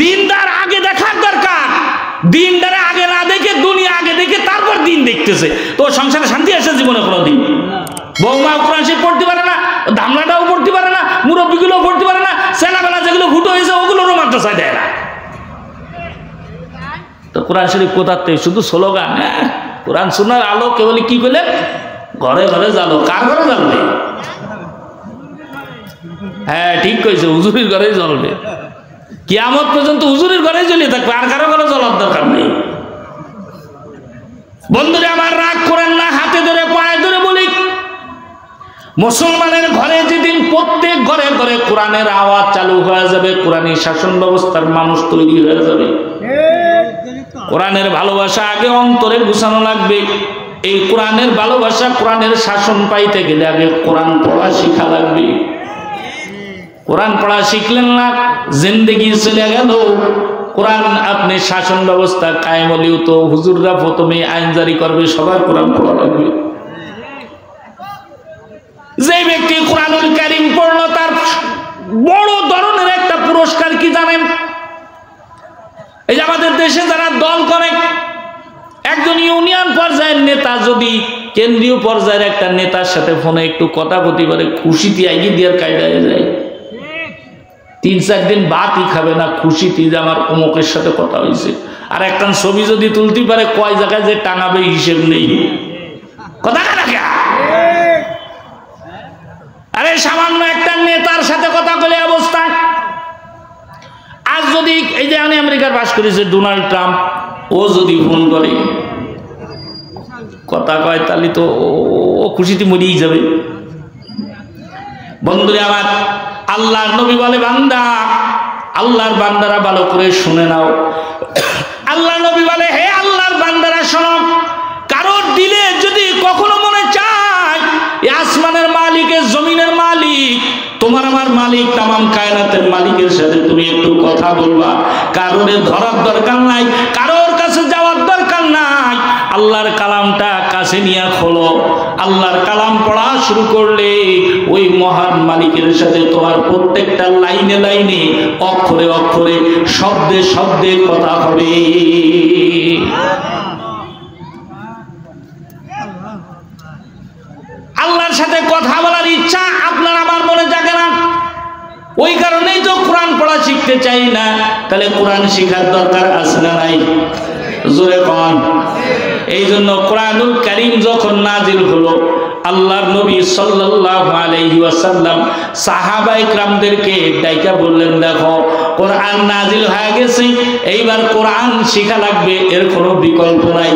দিনদার আগে দেখার দরকার, দিনদারে আগে না দেখে দুনিয়া আগে দেখে তারপর দিন দেখতেছে, তো সংসারে শান্তি আসে জীবনে কোনোদিন? বৌমা কোরআন শরীফ পড়তে পারে না, ধামলাটাও পড়তে পারে না, মুরব্বীগুলোও পড়তে পারে না, ছেলেবেলা যেগুলো ফুটো হয়েছে ওগুলোরও মাদ্রাসায় দেয় না। তো কোরআন শরীফ কোথাতে? শুধু স্লোগান। কোরআন শোনার আলো কেবল কি করলে ঘরে ঘরে জ্বালো। কার ঘরে জ্বালবে? হ্যাঁ ঠিক কইছে, হুজুরের ঘরেই জ্বলবে। কিয়ামত পর্যন্ত হুজুরের ঘরেই জ্বলে থাকবে, আর কারো ঘরে জ্বলার দরকার নেই। বন্ধুরা আমার, রাগ করেন না, হাতে ধরে পায়ে ধরে বলি, মুসলমানের ঘরে যেদিন প্রত্যেক ঘরে ঘরে কোরআনের আওয়াজ চালু হয়ে যাবে, কোরআনী শাসন ব্যবস্থার মানুষ তৈরি হয়ে যাবে। কোরআনের ভালোবাসা আগে অন্তরে গুছানো লাগবে। এই কোরআনের ভালোবাসা, কোরআনের শাসন পাইতে গেলে আগে কোরআন পড়া শিখা লাগবে। কোরআন পড়া শিখলেন না, জিন্দেগি চলে গেল। কোরআন আপনি শাসন ব্যবস্থা কায়েম হলেও তো হুজুররা প্রথমে আইন জারি করবে, সবার কোরআন পড়া লাগবে। যে ব্যক্তি কোরআনুল কারীম পড়লো তার বড় ধরনের একটা পুরস্কার কি জানেন? এই যে আমাদের দেশে যারা দল করে, একজন ইউনিয়ন পর্যায়ের নেতা যদি কেন্দ্রীয় পর্যায়ের একটা নেতার সাথে ফোনে একটু কথা বলতে পারে, খুশিতে আইগি দেওয়ার কায়দায় যায়। 3-4 দিন ভাতই খাবে না খুশিতে যে আমার অমুকের সাথে কথা হয়েছে। আর একটা ছবি যদি তুলতে পারে, কয় জায়গায় যে টাঙাবে হিসেব নেই। কথা রাখা, আরে সামান্য একটা নেতার সাথে কথা বলে অবস্থা। আজ যদি এই যে আমি আমেরিকার বাস করেছে ডোনাল্ড ট্রাম্প, ও যদি ফোন করে কথা কয়, তাহলে তো ও খুশিতে মরিয়েই যাবে। বন্ধুরা আমার, আল্লাহর নবী বলে, বান্দা, আল্লাহর বান্দারা ভালো করে শুনে নাও। আল্লাহর নবী বলে, হে আল্লাহর বান্দারা শোনো, কারোর দিলে যদি কখনো মনে চায় আসমানের মালিক, জমিনের মালিক, তোমার আমার মালিক, তামাম কায়নাতের মালিকের সাথে তুমি একটু কথা বলবা, কারোর ধরার দরকার নাই, কারোর কাছে যাওয়ার দরকার নাই, আল্লাহর কালামটা কাছে নিয়ে খোলো। আল্লাহর কালাম পড়া শুরু করলে ওই মহান মালিকের সাথে তোমার প্রত্যেকটা লাইনে লাইনে, অক্ষরে অক্ষরে, শব্দে শব্দে কথা হবে। আল্লাহ সাথে কথা বলার ইচ্ছা আপনার আমার মনে জাগে না, ওই কারণেই তো কোরআন পড়া শিখতে চাই না। তাহলে কোরআন শিখার দরকার আছে না নাই? জোরে কোন। এই জন্য কোরআনুল কারীম যখন নাজিল হলো, আল্লাহর নবী সাল্লাল্লাহু আলাইহি ওয়াসাল্লাম সাহাবায়ে কিরামদেরকে ডাইকা বললেন, দেখো কোরআন নাজিল হয়ে গেছে, এইবার কোরআন শেখা লাগবে, এর কোনো বিকল্প নাই।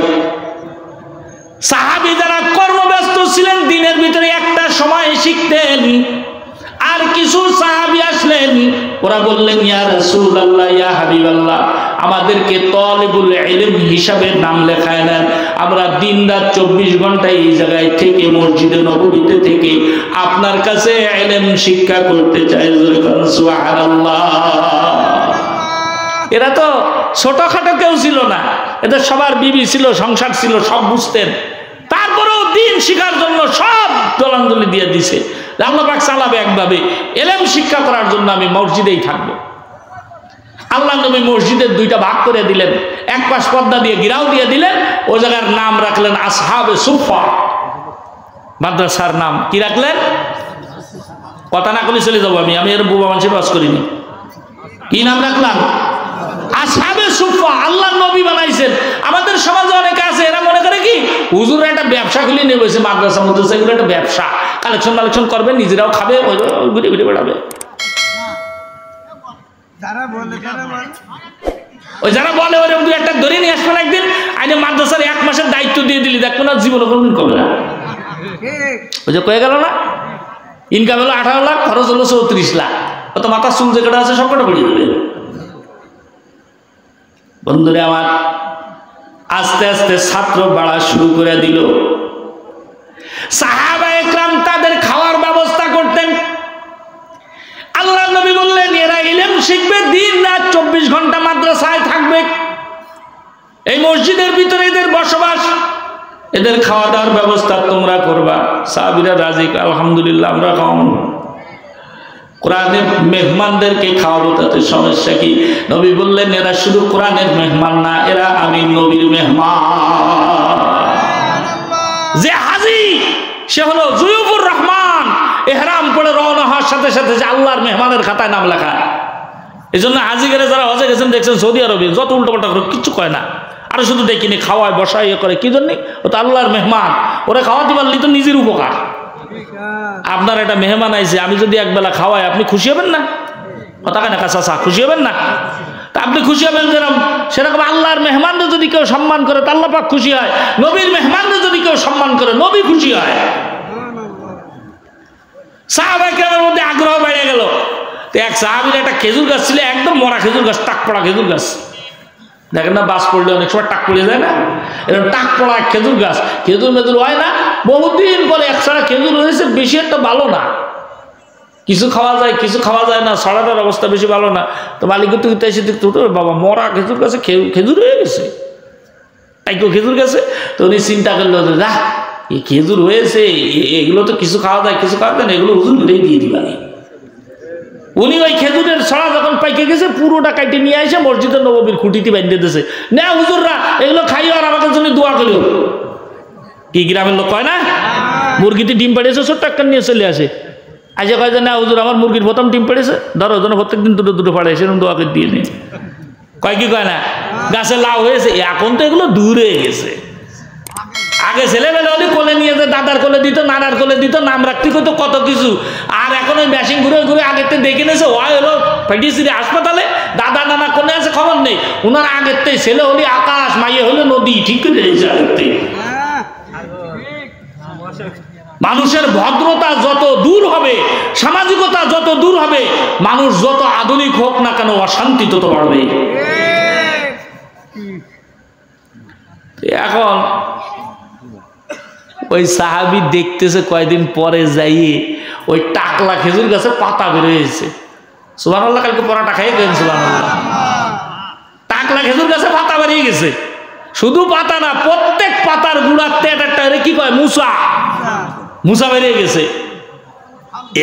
সাহাবী যারা কর্মব্যস্ত ছিলেন, দিনের ভিতরে একটা সময় শিখতেন। আর কিছু সাহাবী আসলেন, ওরা বললেন, ইয়া রাসূলুল্লাহ, ইয়া হাবিবাল্লাহ, আমাদেরকে তালিবুল ইলম হিসাবে নাম লেখায় নেন, আমরা দিনরাত 24 ঘন্টা এই জায়গায় থেকে মসজিদে নববীতে থেকে আপনার কাছে ইলম শিক্ষা করতে চাই। সুবহানাল্লাহ। এরা তো ছোটখাটো কেউ ছিল না, এদের সবার বিবি ছিল, সংসার ছিল, সব বুঝতেন। তারপরেও দিন শিখার জন্য সব দলান্দলি দিয়ে দিছে। আল্লাহ পাক চালাবে একভাবে, ইলম শিক্ষা করার জন্য আমি মসজিদেই থাকবো। আল্লাহ নবী মসজিদের দুইটা ভাগ করে দিলেন, এক পাশ পর্দা দিয়ে গিরাও দিয়ে দিলেন, ওই জায়গার নাম রাখলেন আসহাবে সুফা। মাদ্রাসার নাম কি রাখলেন? কথা না করলে চলে যাবো আমি এর বুবা মানুষের বাস করিনি। কি নাম রাখলাম? আসহাবে সুফা। আল্লাহ নবী বানাইছেন। আমাদের সমাজে অনেকে আছে, এরা মনে করে কি হুজুর একটা ব্যবসা খুলে নিয়ে বসে, মাদ্রাসা মাদ্রাসা এগুলো একটা ব্যবসা, কালেকশন করবে, নিজেরাও খাবে, ঘুরে ঘুরে বেড়াবে। ওই যারা বলে ওরকম দুই একটা ধরে নিয়ে আসবেন একদিন, আইনে মাদ্রাসার 1 মাসের দায়িত্ব দিয়ে দিলি, দেখবেন না জীবনে কোনদিন করবে না। ওই যে কয়ে গেল না, ইনকাম হলো 18 লাখ, খরচ হলো 34 লাখ, কত মাথার চুল যে কটা আছে সব কটা পড়িয়ে দেবে। বন্ধুরে আমার, আস্তে আস্তে ছাত্র বাড়া শুরু করে দিল। সাহাবায়ে কেরাম তাদের খাওয়ার ব্যবস্থা করতেন। আল্লাহ নবী বললেন, এরা ইলম শিখবে, দিন রাত 24 ঘন্টা মাদ্রাসায় থাকবে, এই মসজিদের ভিতরে এদের বসবাস, এদের খাওয়া দাওয়ার ব্যবস্থা তোমরা করবা। সাহাবীরা রাজি, আলহামদুলিল্লাহ আমরা খাওয়াবো। কোরআনের মেহমানদেরকে খাওয়াবো, তাতে সমস্যা কি? নবী বললেন, এরা শুধু কোরআনের মেহমান না, এরা আমি নবীর মেহমান। যে হাজী সে হলো জুয়ুফুর রহমান, ইহরাম করে রওনা হওয়ার সাথে সাথে যে আল্লাহর মেহমানের খাতায় নাম লেখা। এই জন্য হাজি গেলে যারা হজে গেছেন দেখছেন সৌদি আরবে যত উল্টোপাল্টা করে কিচ্ছু কয় না, আরো শুধু দেখিনি খাওয়ায় বসায় ইয়ে করে, কি জন্য? ও তো আল্লাহর মেহমান, ওরা খাওয়াতে পারলি তো নিজের উপকার। আপনার একটা মেহমান আইছে, আমি যদি একবেলা খাওয়াই, আপনি খুশি হবেন না? কথা কেন কাঁচা খুশি হবেন না? তা আপনি খুশি হবেন যেরকম, সেরকম আল্লাহর মেহমানরা যদি কেউ সম্মান করে তা আল্লাহ পাক খুশি হয়, নবীর মেহমানরা যদি কেউ সম্মান করে নবী খুশি হয়। সাহাবায়ে কেরামের মধ্যে আগ্রহ বেড়ে গেল। তো এক সাহাবীর একটা খেজুর গাছ ছিল, একদম মরা খেজুর গাছ, টাক পড়া খেজুর গাছ। দেখেন না বাস পড়লে অনেক সময় টাক পড়ে যায় না, এরকম টাক পড়া খেজুর গাছ, খেজুর মেজুর হয় না, বহুদিন পরে একসাথে খেজুর হয়েছে, বেশি একটা ভালো না, কিছু খাওয়া যায় কিছু খাওয়া যায় না, ছড়াটার অবস্থা বেশি ভালো না। তো মালিক তো এসে দেখতে, বাবা মরা খেজুর গাছে খেজুর হয়ে গেছে, তাই কেউ খেজুর গাছে। তো উনি চিন্তা করলো যে যা এই খেজুর হয়েছে, এগুলো তো কিছু খাওয়া যায় কিছু খাওয়া যায় না, এগুলো হুজুর দিয়ে দিবানি। উনি ওই খেজুরের ছড়া যখন পাইকে গেছে, পুরোটা কাইটে নিয়ে এসে মসজিদের নববীর খুঁটিতে বেঁধে দিয়েছে, না হুজুররা এগুলো খাইও আর আমাদের জন্য দোয়া করিও। কি গ্রামের লোক কয় না, মুরগিতে ডিম পাড়িয়েছে, ছোট্ট একটা নিয়ে চলে আসে, আজকে কয় যে না হুজুর আমার মুরগির প্রথম ডিম পেড়েছে, ধরো ওই জন্য প্রত্যেকদিন দুটো দুটো পাড়ে, সেরকম দোয়া করে দিয়ে নিই। কয় কি কয় না, গাছে লাউ হয়েছে, এখন তো এগুলো দূর হয়ে গেছে। আগে ছেলেবেলা হলে কোলে নিয়ে যে দাদার কোলে দিত, নানার কোলে দিত, নাম রাখতে কত কত কিছু। আর এখন ওই মেশিন ঘুরে ঘুরে আগের থেকে দেখে নিয়েছে, ওই হলো ফেটিসিরি হাসপাতালে, দাদা নানা কোনে আছে খবর নেই, ওনার আগের থেকে ছেলে হলে আকাশ, মাইয়ে হলে নদী, ঠিক করে দিয়েছে আগের থেকে। মানুষের ভদ্রতা যত দূর হবে, সামাজিকতা যত দূর হবে, মানুষ যত আধুনিক হোক না কেন, অশান্তি তত বাড়বে। এখন ওই সাহাবী দেখতেছে, কয়দিন পরে যাইয়ে ওই টাকলা খেজুর গাছে পাতা বেরোয়েছে। সুবহানাল্লাহ, কালকে পরাটা খাইয়ে গেছেন সুবহানাল্লাহ। টাকলা খেজুর গাছে পাতা বেরিয়ে গেছে, শুধু পাতা না, প্রত্যেক পাতার গুড়াতে একটা কি কয় মুসা বেরিয়ে গেছে।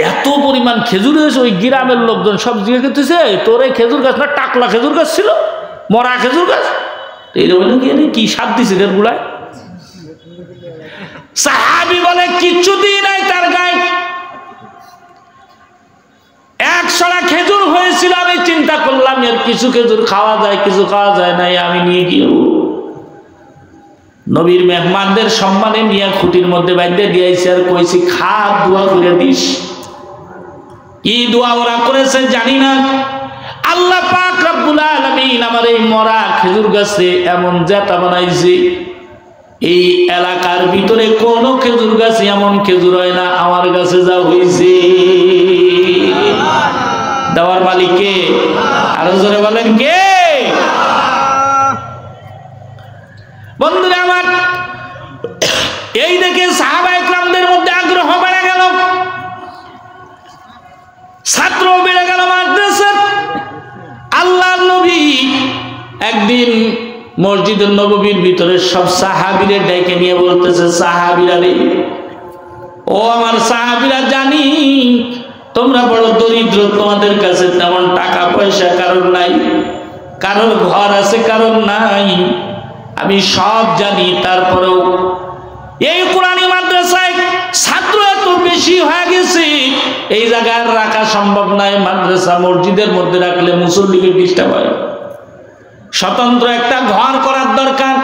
এত পরিমাণ খেজুর হয়েছে, ওই গ্রামের লোকজন সব জিজ্ঞেস করতেছে, তোর এই খেজুর গাছ না টাকলা খেজুর গাছ ছিল, মরা খেজুর গাছ, এইরকম কি স্বাদ দিছে এর গুড়ায়? সাহাবী বলে কিচ্ছুতেই নাই তার গায়ে, এক ছড়া খেজুর হয়েছিল। আমি চিন্তা করলাম এর কিছু খেজুর খাওয়া যায়, কিছু খাওয়া যায় নাই, আমি নিয়ে গিয়ে নবীর মেহমানদের সম্মানে নিয়ে খুঁটির মধ্যে বাইন্ধে দিয়েছি আর কইছি খা, দোয়া করে দিস। কি দোয়া ওরা করেছে জানি না। আল্লাহ পাক রব্বুল আলামিন আমার এই মরা খেজুর গাছে এমন জাতা বানাইছে, এই এলাকার ভিতরে কোন খেজুর গাছে এমন খেজুর হয় না, আমার গাছে যা হয়েছে। দেওয়ার মালিক কে? আরো জোরে বলেন কে? বন্ধুরা আমার, এই দেখে সাহাবায়ে কেরামদের মধ্যে আগ্রহ বেড়ে গেল, ছাত্র বেড়ে গেল মাদ্রাসার। আল্লাহর নবী একদিন মসজিদুন নববীর ভিতরে সব সাহাবীরে ডেকে নিয়ে বলতেছে, সাহাবীরা রে, ও আমার সাহাবীরা, জানি তোমরা বড় দরিদ্র, তোমাদের কাছে তেমন টাকা পয়সা কারণ নাই, কারোর ঘর আছে কারণ নাই, আমি সব জানি। তারপরেও এই কোরআনী মাদ্রাসায় ছাত্র এত বেশি হয়ে গেছে, এই জায়গায় রাখা সম্ভব নয়। মাদ্রাসা মসজিদের মধ্যে রাখলে মুসল্লিকে ডিস্টার্ব হয়, স্বতন্ত্র একটা ঘর করার দরকার।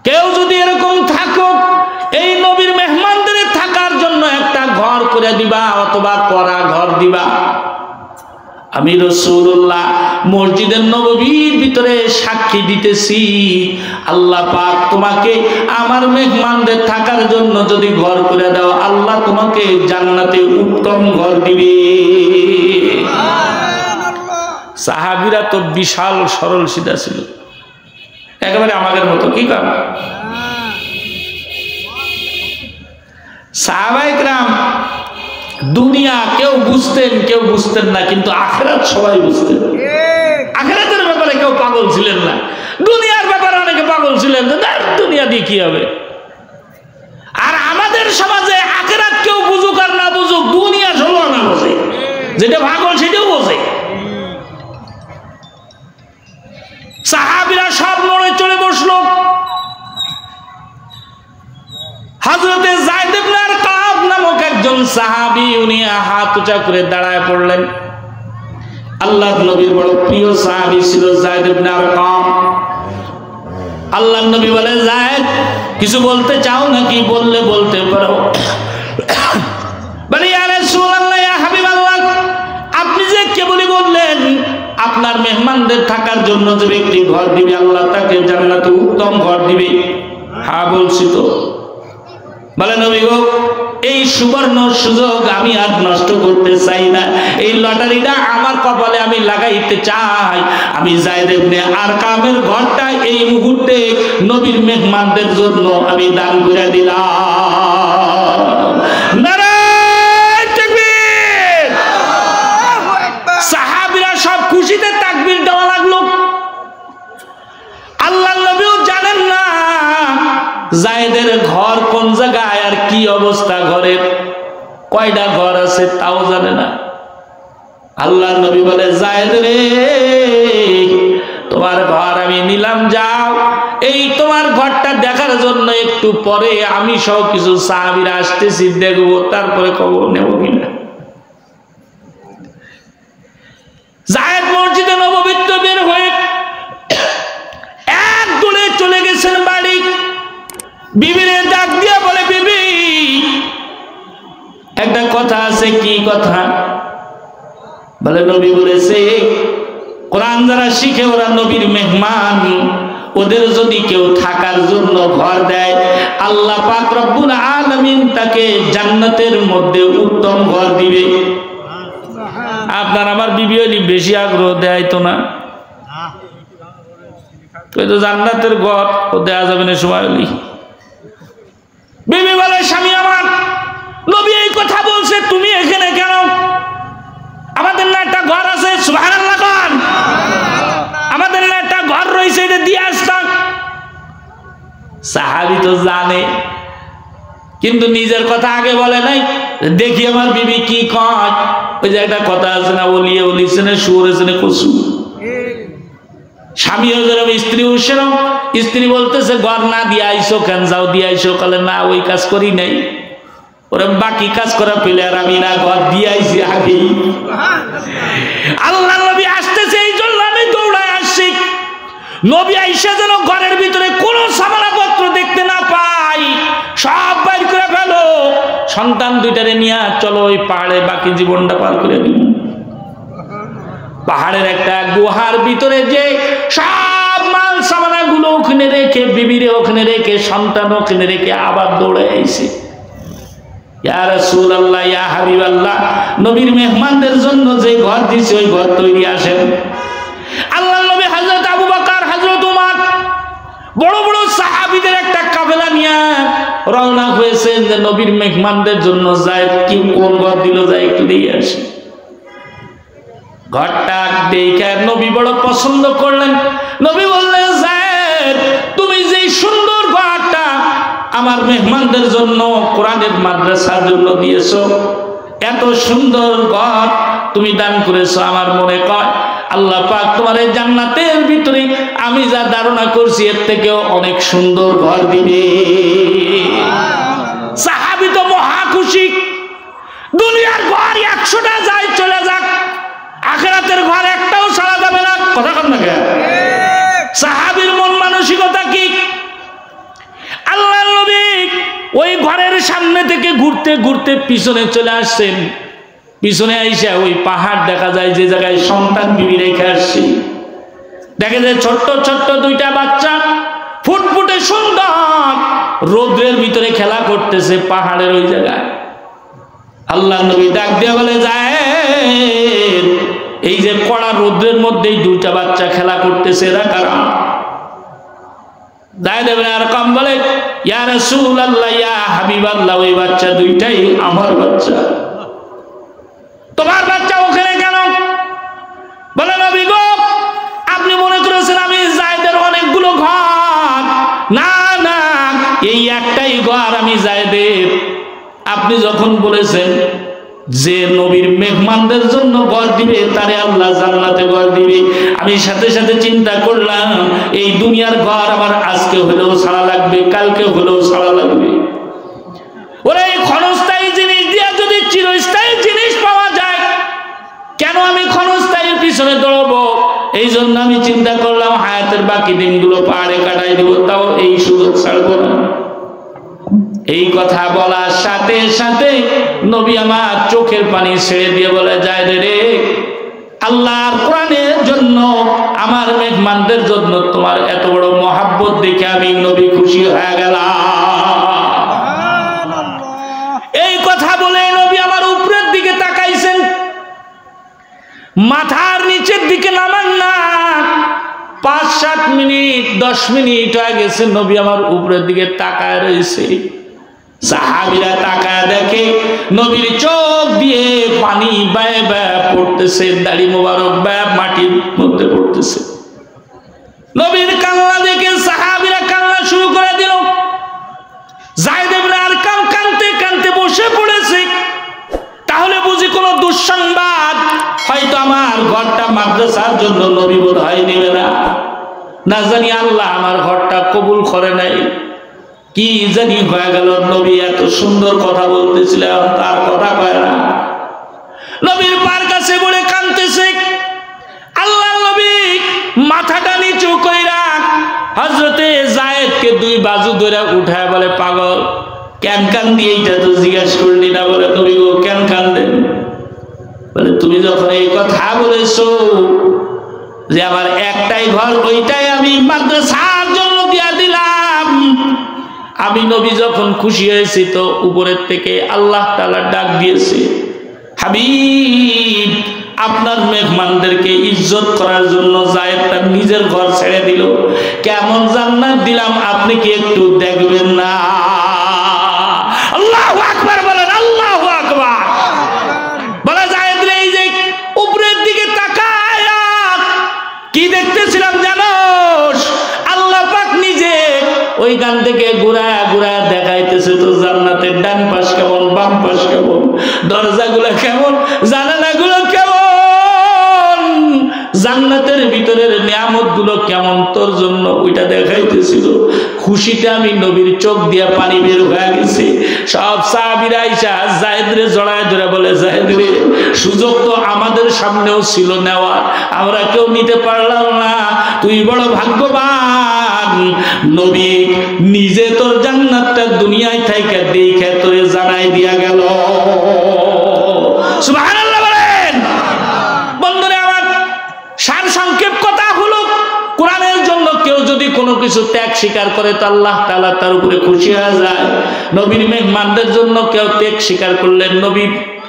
কেউ যদি এরকম থাকো, এই নবীর মেহমানদের থাকার জন্য একটা ঘর করে দিবা, অথবা করা ঘর দিবা। আমি রাসূলুল্লাহ মসজিদের নববীর ভিতরে সাক্ষী দিতেছি, আল্লাহ পাক তোমাকে আমার মেহমানদের থাকার জন্য যদি ঘর করে দাও, আল্লাহ তোমাকে জান্নাতে উত্তম ঘর দিবে। সাহাবীরা তো বিশাল সরল সিধা ছিল, একেবারে আমাদের মতো। কি কারণ? সাহাবায়ে কেরাম দুনিয়া কেউ বুঝতেন কেউ বুঝতেন না, কিন্তু আখিরাত সবাই বুঝতেন। আখিরাতের ব্যাপারে কেউ পাগল ছিলেন না, দুনিয়ার ব্যাপারে অনেকে পাগল ছিলেন, দুনিয়া দিয়ে কি হবে। আর আমাদের সমাজে আখিরাত কেউ বুঝুক আর না বুঝুক, দুনিয়া সবাই না বোঝে, যেটা পাগল সেটাও বোঝে। সাহাবীরা সব নড়ে চড়ে বসলো। হযরতে যায়েদ ইবনে আরকাম নামক একজন সাহাবী, উনি হাত উঁচা করে দাঁড়ায় পড়লেন। আল্লাহর নবীর বড় প্রিয় সাহাবী ছিল যায়েদ ইবনে আরকাম। আল্লাহর নবী বলে, যায়েদ কিছু বলতে চাও নাকি? বললে বলতে পারো। বলে, ইয়া রাসূলুল্লাহ, ইয়া হাবিবাল্লাহ, আপনি যে কেবলই বললেন আপনার মেহমানদের থাকার জন্য যে ব্যক্তি ঘর দিবে, আল্লাহ তাকে জান্নাতে উত্তম ঘর দিবে। হ্যাঁ বলছি তো। বলে, নবী গো, এই সুবর্ণ সুযোগ আমি আর নষ্ট করতে চাই না, এই লটারিটা আমার কপালে আমি লাগাইতে চাই। আমি যায়েদ ইবনে আরকামের ঘরটা এই মুহূর্তে নবীর মেহমানদের জন্য আমি দান করে দিলাম। নারায়ে তাকবীর! সাহাবীরা সব খুশিতে তাকবীর দেওয়া লাগলো। আল্লাহর নবীও জানেন না যায়েদের ঘর কোন জায়গায় আর কি অবস্থা, ঘরের কয়টা ঘর আছে তাও জানে না। আল্লাহর নবী বলে, যায়েদ রে, তোমার ঘর আমি নিলাম, যাও। এই তোমার ঘরটা দেখার জন্য একটু পরে আমি সহ কিছু সাহাবীরা আসতেছি, দেখবো, তারপরে খবর নেব কিনা। যায়েদ মসজিদে নববীতে বের হয়ে এক দৌড়ে চলে গেছেন বাড়ি। বিবিরে ডাক দিয়া বলে, বিবি, একটা কথা আছে। কি কথা? বলে, নবী বলেছে কোরআন যারা শিখে ওরা নবীর মেহমান, ওদের যদি কেউ থাকার জন্য ঘর দেয়, আল্লাহ পাক রব্বুল আলামিন তাকে জান্নাতের মধ্যে উত্তম ঘর দিবে। আপনার আমার বিবি হইলে বেশি আগ্রহ দেয় তো না, ওই তো জান্নাতের ঘর ও দেয়া যাবে না সময় হলি। বিবি বলে, স্বামী আমার, নবী এই কথা বলছে, তুমি এখানে কেন? আমাদের না একটা ঘর আছে, সুবহানাল্লাহ খান, আমাদের না একটা ঘর রয়েছে, এটা দিয়ে আসতাম। সাহাবী তো জানে, কিন্তু নিজের কথা আগে বলে নাই। দেখি আমার বিবি কি কয়। ওই যে একটা কথা আছে না, ওলিয়ে ওলিছে না, শুয়োর আছে না কচু। স্বামীও যেরকম স্ত্রীও সেরকম। স্ত্রী বলতেছে ঘর না দিয়ে আইসো কেন, যাও দিয়ে আইসো। বলে না ওই কাজ করি নাই, ওরা বাকি কাজ করা পেলে আর আমি না ঘর দিয়ে আইসি আগে। আল্লাহ নবী আসতেছে এই জন্য আমি দৌড়ায় আসছি। নবী আইসা যেন ঘরের ভিতরে কোনো সামানাপত্র দেখতে না পাই, সব বাইর করে ফেলো। সন্তান দুইটারে নিয়ে চলো ওই পাহাড়ে বাকি জীবনটা পার করে দিই। পাহাড়ের একটা গুহার ভিতরে যে সব মাল সামানা গুলো ওখানে রেখে, বিবিরে ওখানে রেখে, সন্তান ওখানে রেখে আবার দৌড়ে আইছে। ইয়া রাসূলুল্লাহ, ইয়া হাবিবাল্লাহ, নবীর মেহমানদের জন্য যে ঘর দিছে ওই ঘর তৈরি আসেন। আল্লাহ নবী হযরত আবু বকর, হযরত উমর, বড় বড় সাহাবীদের একটা কাফেলা নিয়ে রওনা হয়েছে যে নবীর মেহমানদের জন্য যায়। কি কোন ঘর দিল যায় একটু দিয়ে আসে। ঘরটা দেখে নবী বড় পছন্দ করলেন। নবী বললেন, যায়েদ, তুমি যে সুন্দর ঘরটা আমার মেহমানদের জন্য, কোরআনের মাদ্রাসার জন্য দিয়েছো, এত সুন্দর ঘর তুমি দান করেছো, আমার মনে কয় আল্লাহ পাক তোমার এই জান্নাতের ভিতরে আমি যা ধারণা করছি এর থেকেও অনেক সুন্দর ঘর দিবে। সাহাবী তো মহা খুশি। দুনিয়ার ঘর 100টা যায় চলে যাক, আখিরাতের ঘর একটাও ছাড়া যাবে না। কথা কন না কেন? সাহাবীর মন মানসিকতা কি? আল্লাহর নবী ওই ঘরের সামনে থেকে ঘুরতে ঘুরতে পিছনে চলে আসছেন। পিছনে আইসা ওই পাহাড় দেখা যায় যে জায়গায় সন্তান বিবি রেখে আসছি। দেখে যে ছোট্ট ছোট্ট দুইটা বাচ্চা ফুটফুটে সুন্দর রৌদ্রের ভিতরে খেলা করতেছে পাহাড়ের ওই জায়গায়। আল্লাহ নবী ডাক দিয়ে বলে, যায় এই যে কড়া রৌদ্রের মধ্যেই দুইটা বাচ্চা খেলা করতেছে, এরা কারা? দায় দেবেন আর কম বলে, ইয়া রাসূলুল্লাহ, ইয়া হাবিবাল্লাহ, ওই বাচ্চা দুইটাই আমার বাচ্চা। তোমার বাচ্চা ওখানে কেন? বলে, নবী গো, আপনি মনে করেছেন আমি যায়েদের অনেকগুলো ঘর? না না, এই একটাই ঘর আমি যায়েদের। আপনি যখন বলেছেন যে নবীর মেহমানদের জন্য ঘর দিবে, তারে আল্লাহ জান্নাতে ঘর দিবে, আমি সাথে সাথে চিন্তা করলাম এই দুনিয়ার ঘর আমার আজকে হলেও ছাড়া লাগবে, কালকে হলেও ছাড়া লাগবে। ওরা এই ক্ষণস্থায়ী জিনিস দিয়া যদি চিরস্থায়ী জিনিস পাওয়া যায়, কেন আমি ক্ষণস্থায়ীর পিছনে দৌড়বো? এই জন্য আমি চিন্তা করলাম হায়াতের বাকি দিনগুলো পাহাড়ে কাটাই দিব, তাও এই সুযোগ ছাড়বো না। এই কথা বলার সাথে সাথে নবী আমার চোখের পানি ছেড়ে দিয়ে বলে, যায় রে, আল্লাহর কোরআনের জন্য, আমার মেহমানদের জন্য তোমার এত বড় মহাব্বত দেখে আমি নবী খুশি হয়ে গেলাম। এই কথা বলে নবী আমার উপরের দিকে তাকাইছেন, মাথার নিচের দিকে নামান না। 5-7 মিনিট 10 মিনিট হয়ে গেছে, নবী আমার উপরের দিকে তাকায় রয়েছে। সাহাবীরা তাকায় দেখে নবীর চোখ দিয়ে পানি বায়ে বায়ে পড়তেছে, দাড়ি মোবারক বায়ে মাটির মধ্যে পড়তেছে। নবীর কান্না দেখে সাহাবীরা কান্না শুরু করে দিল। যায়েদ ইবনে আরকাম কাঁদতে কাঁদতে বসে পড়েছে। তাহলে বুঝি কোনো দুঃসংবাদ, হয়তো আমার ঘরটা মাদ্রাসার জন্য নবী বোধ হয় নেবে না, না জানি আল্লাহ আমার ঘরটা কবুল করে নাই, কি জানি হয়ে গেল। নবী এত সুন্দর কথা বলতেছিলাম, তার কথা কয় না। নবীর পার কাছে বলে কাঁদতেছে। আল্লাহ নবী মাথাটা নিচু কইরা হযরতে যায়েদকে 2 বাজু ধরে উঠায় বলে, পাগল কেন কান্দি? এইটা তো জিজ্ঞাসা করলি না। বলে, নবী গো, কেন কান্দেন? বলে, তুমি যখন এই কথা বলেছো যে আমার একটাই ঘর, ওইটাই আমি মাদ্রাসার জন্য দিয়া দিলাম, আমি নবী যখন খুশি হয়েছি তো উপরের থেকে আল্লাহ তাআলা ডাক দিয়েছে, হাবিব, আপনার মেহমানদেরকে ইজ্জত করার জন্য যায়েদ তার নিজের ঘর ছেড়ে দিল, কেমন জান্নাত দিলাম আপনি কি একটু দেখবেন না? আল্লাহু আকবার বলেন, আল্লাহু আকবার। বলে, যায়েদ রে, এই যে উপরের দিকে তাকায় কি দেখতেছিলাম জানোস? আল্লাহ পাক নিজে ওইখান থেকে ঘুরায় ঘুরায় দেখাইতেছে তো জান্নাতের ডান পাশ কেমন, বাম পাশ কেমন, দরজাগুলো কেমন, জানালাগুলো কেমন, জান্নাতের ভিতরের নিয়ামত নিয়ামতগুলো কেমন তোর জন্য ওইটা দেখাইতেছিল। খুশিতে আমি নবীর চোখ দিয়া পানি বের হয়ে গেছে। সব সাহাবীরা আইসা যায়েদরে জড়ায় ধরে বলে, যায়েদ রে, সুযোগ তো আমাদের সামনেও ছিল নেওয়ার, আমরা কেউ নিতে পারলাম না, তুই বড় ভাগ্যবান। নবী নিজে তোর জান্নাতটা দুনিয়ায় থাইকা দেখে তোরে জানাই দিয়া গেল। সুবহানাল্লাহ বলেন। বন্ধুরা আমার, সার সংক্ষেপ কথা হলো, কোরআনের জন্য কেউ যদি কোনো কিছু ত্যাগ স্বীকার করে তো আল্লাহ তাআলা তার উপরে খুশি হয়ে যায়। নবীর মেহমানদের জন্য কেউ ত্যাগ স্বীকার করলে নবী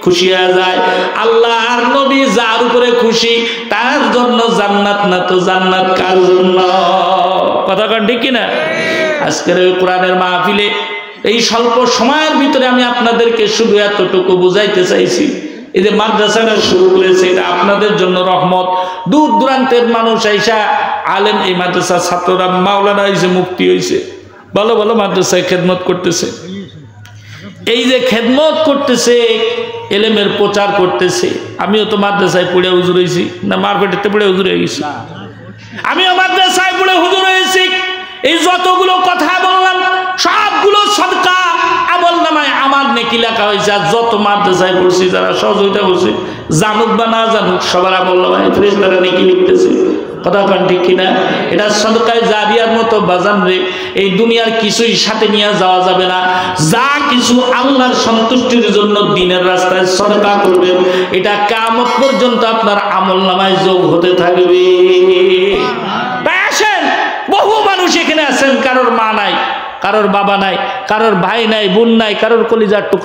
খুশি হয়ে যায়। আল্লাহ আর নবী যার উপরে খুশি তার জন্য জান্নাত, না তো জান্নাত কার জন্য? কথা কন ঠিক কিনা? আজকের ওই কোরআনের মাহফিলে এই স্বল্প সময়ের ভিতরে আমি আপনাদেরকে শুধু এতটুকু বুঝাইতে চাইছি, এই যে মাদ্রাসাটা শুরু করেছে এটা আপনাদের জন্য রহমত। দূর দূরান্তের মানুষ আইসা আলেম, এই মাদ্রাসার ছাত্ররা মাওলানা হয়েছে, মুফতি হয়েছে, ভালো ভালো মাদ্রাসায় খেদমত করতেছে। এই যে খেদমত করতেছে, এলেমের প্রচার করতেছে। আমিও তো মাদ্রাসায় পড়ে হুজুর হয়েছি, না মার্কেটেতে পড়ে হুজুর হয়ে গেছি, আমিও মাদ্রাসায় পড়ে হুজুর হয়েছি। এই যতগুলো কথা বললাম সবগুলো সদকা আমল নামায় আমার নেকি লেখা হয়েছে। আর যত মাদ্রাসায় পড়ছি, যারা সহযোগিতা করছে, জানুক বা না জানুক, সবার আমল নামায় ফেরেশতারা নেকি লিখতেছে। কথা কান ঠিক কিনা? এটা সদকায়ে জারিয়ার মতো বাজান রে। এই দুনিয়ার কিছুই সাথে নিয়ে যাওয়া যাবে না। যা কিছু আল্লাহর সন্তুষ্টির জন্য দিনের রাস্তায় সদকা করবেন, এটা কিয়ামত পর্যন্ত আপনার আমল নামায় যোগ হতে থাকবে। তাই আসেন, বহু মানুষ এখানে আছেন, কারোর মা নাই, কারোর বাবা নাই, কারোর ভাই নাই, বোন নাই, কারোর কলিজার টুকরা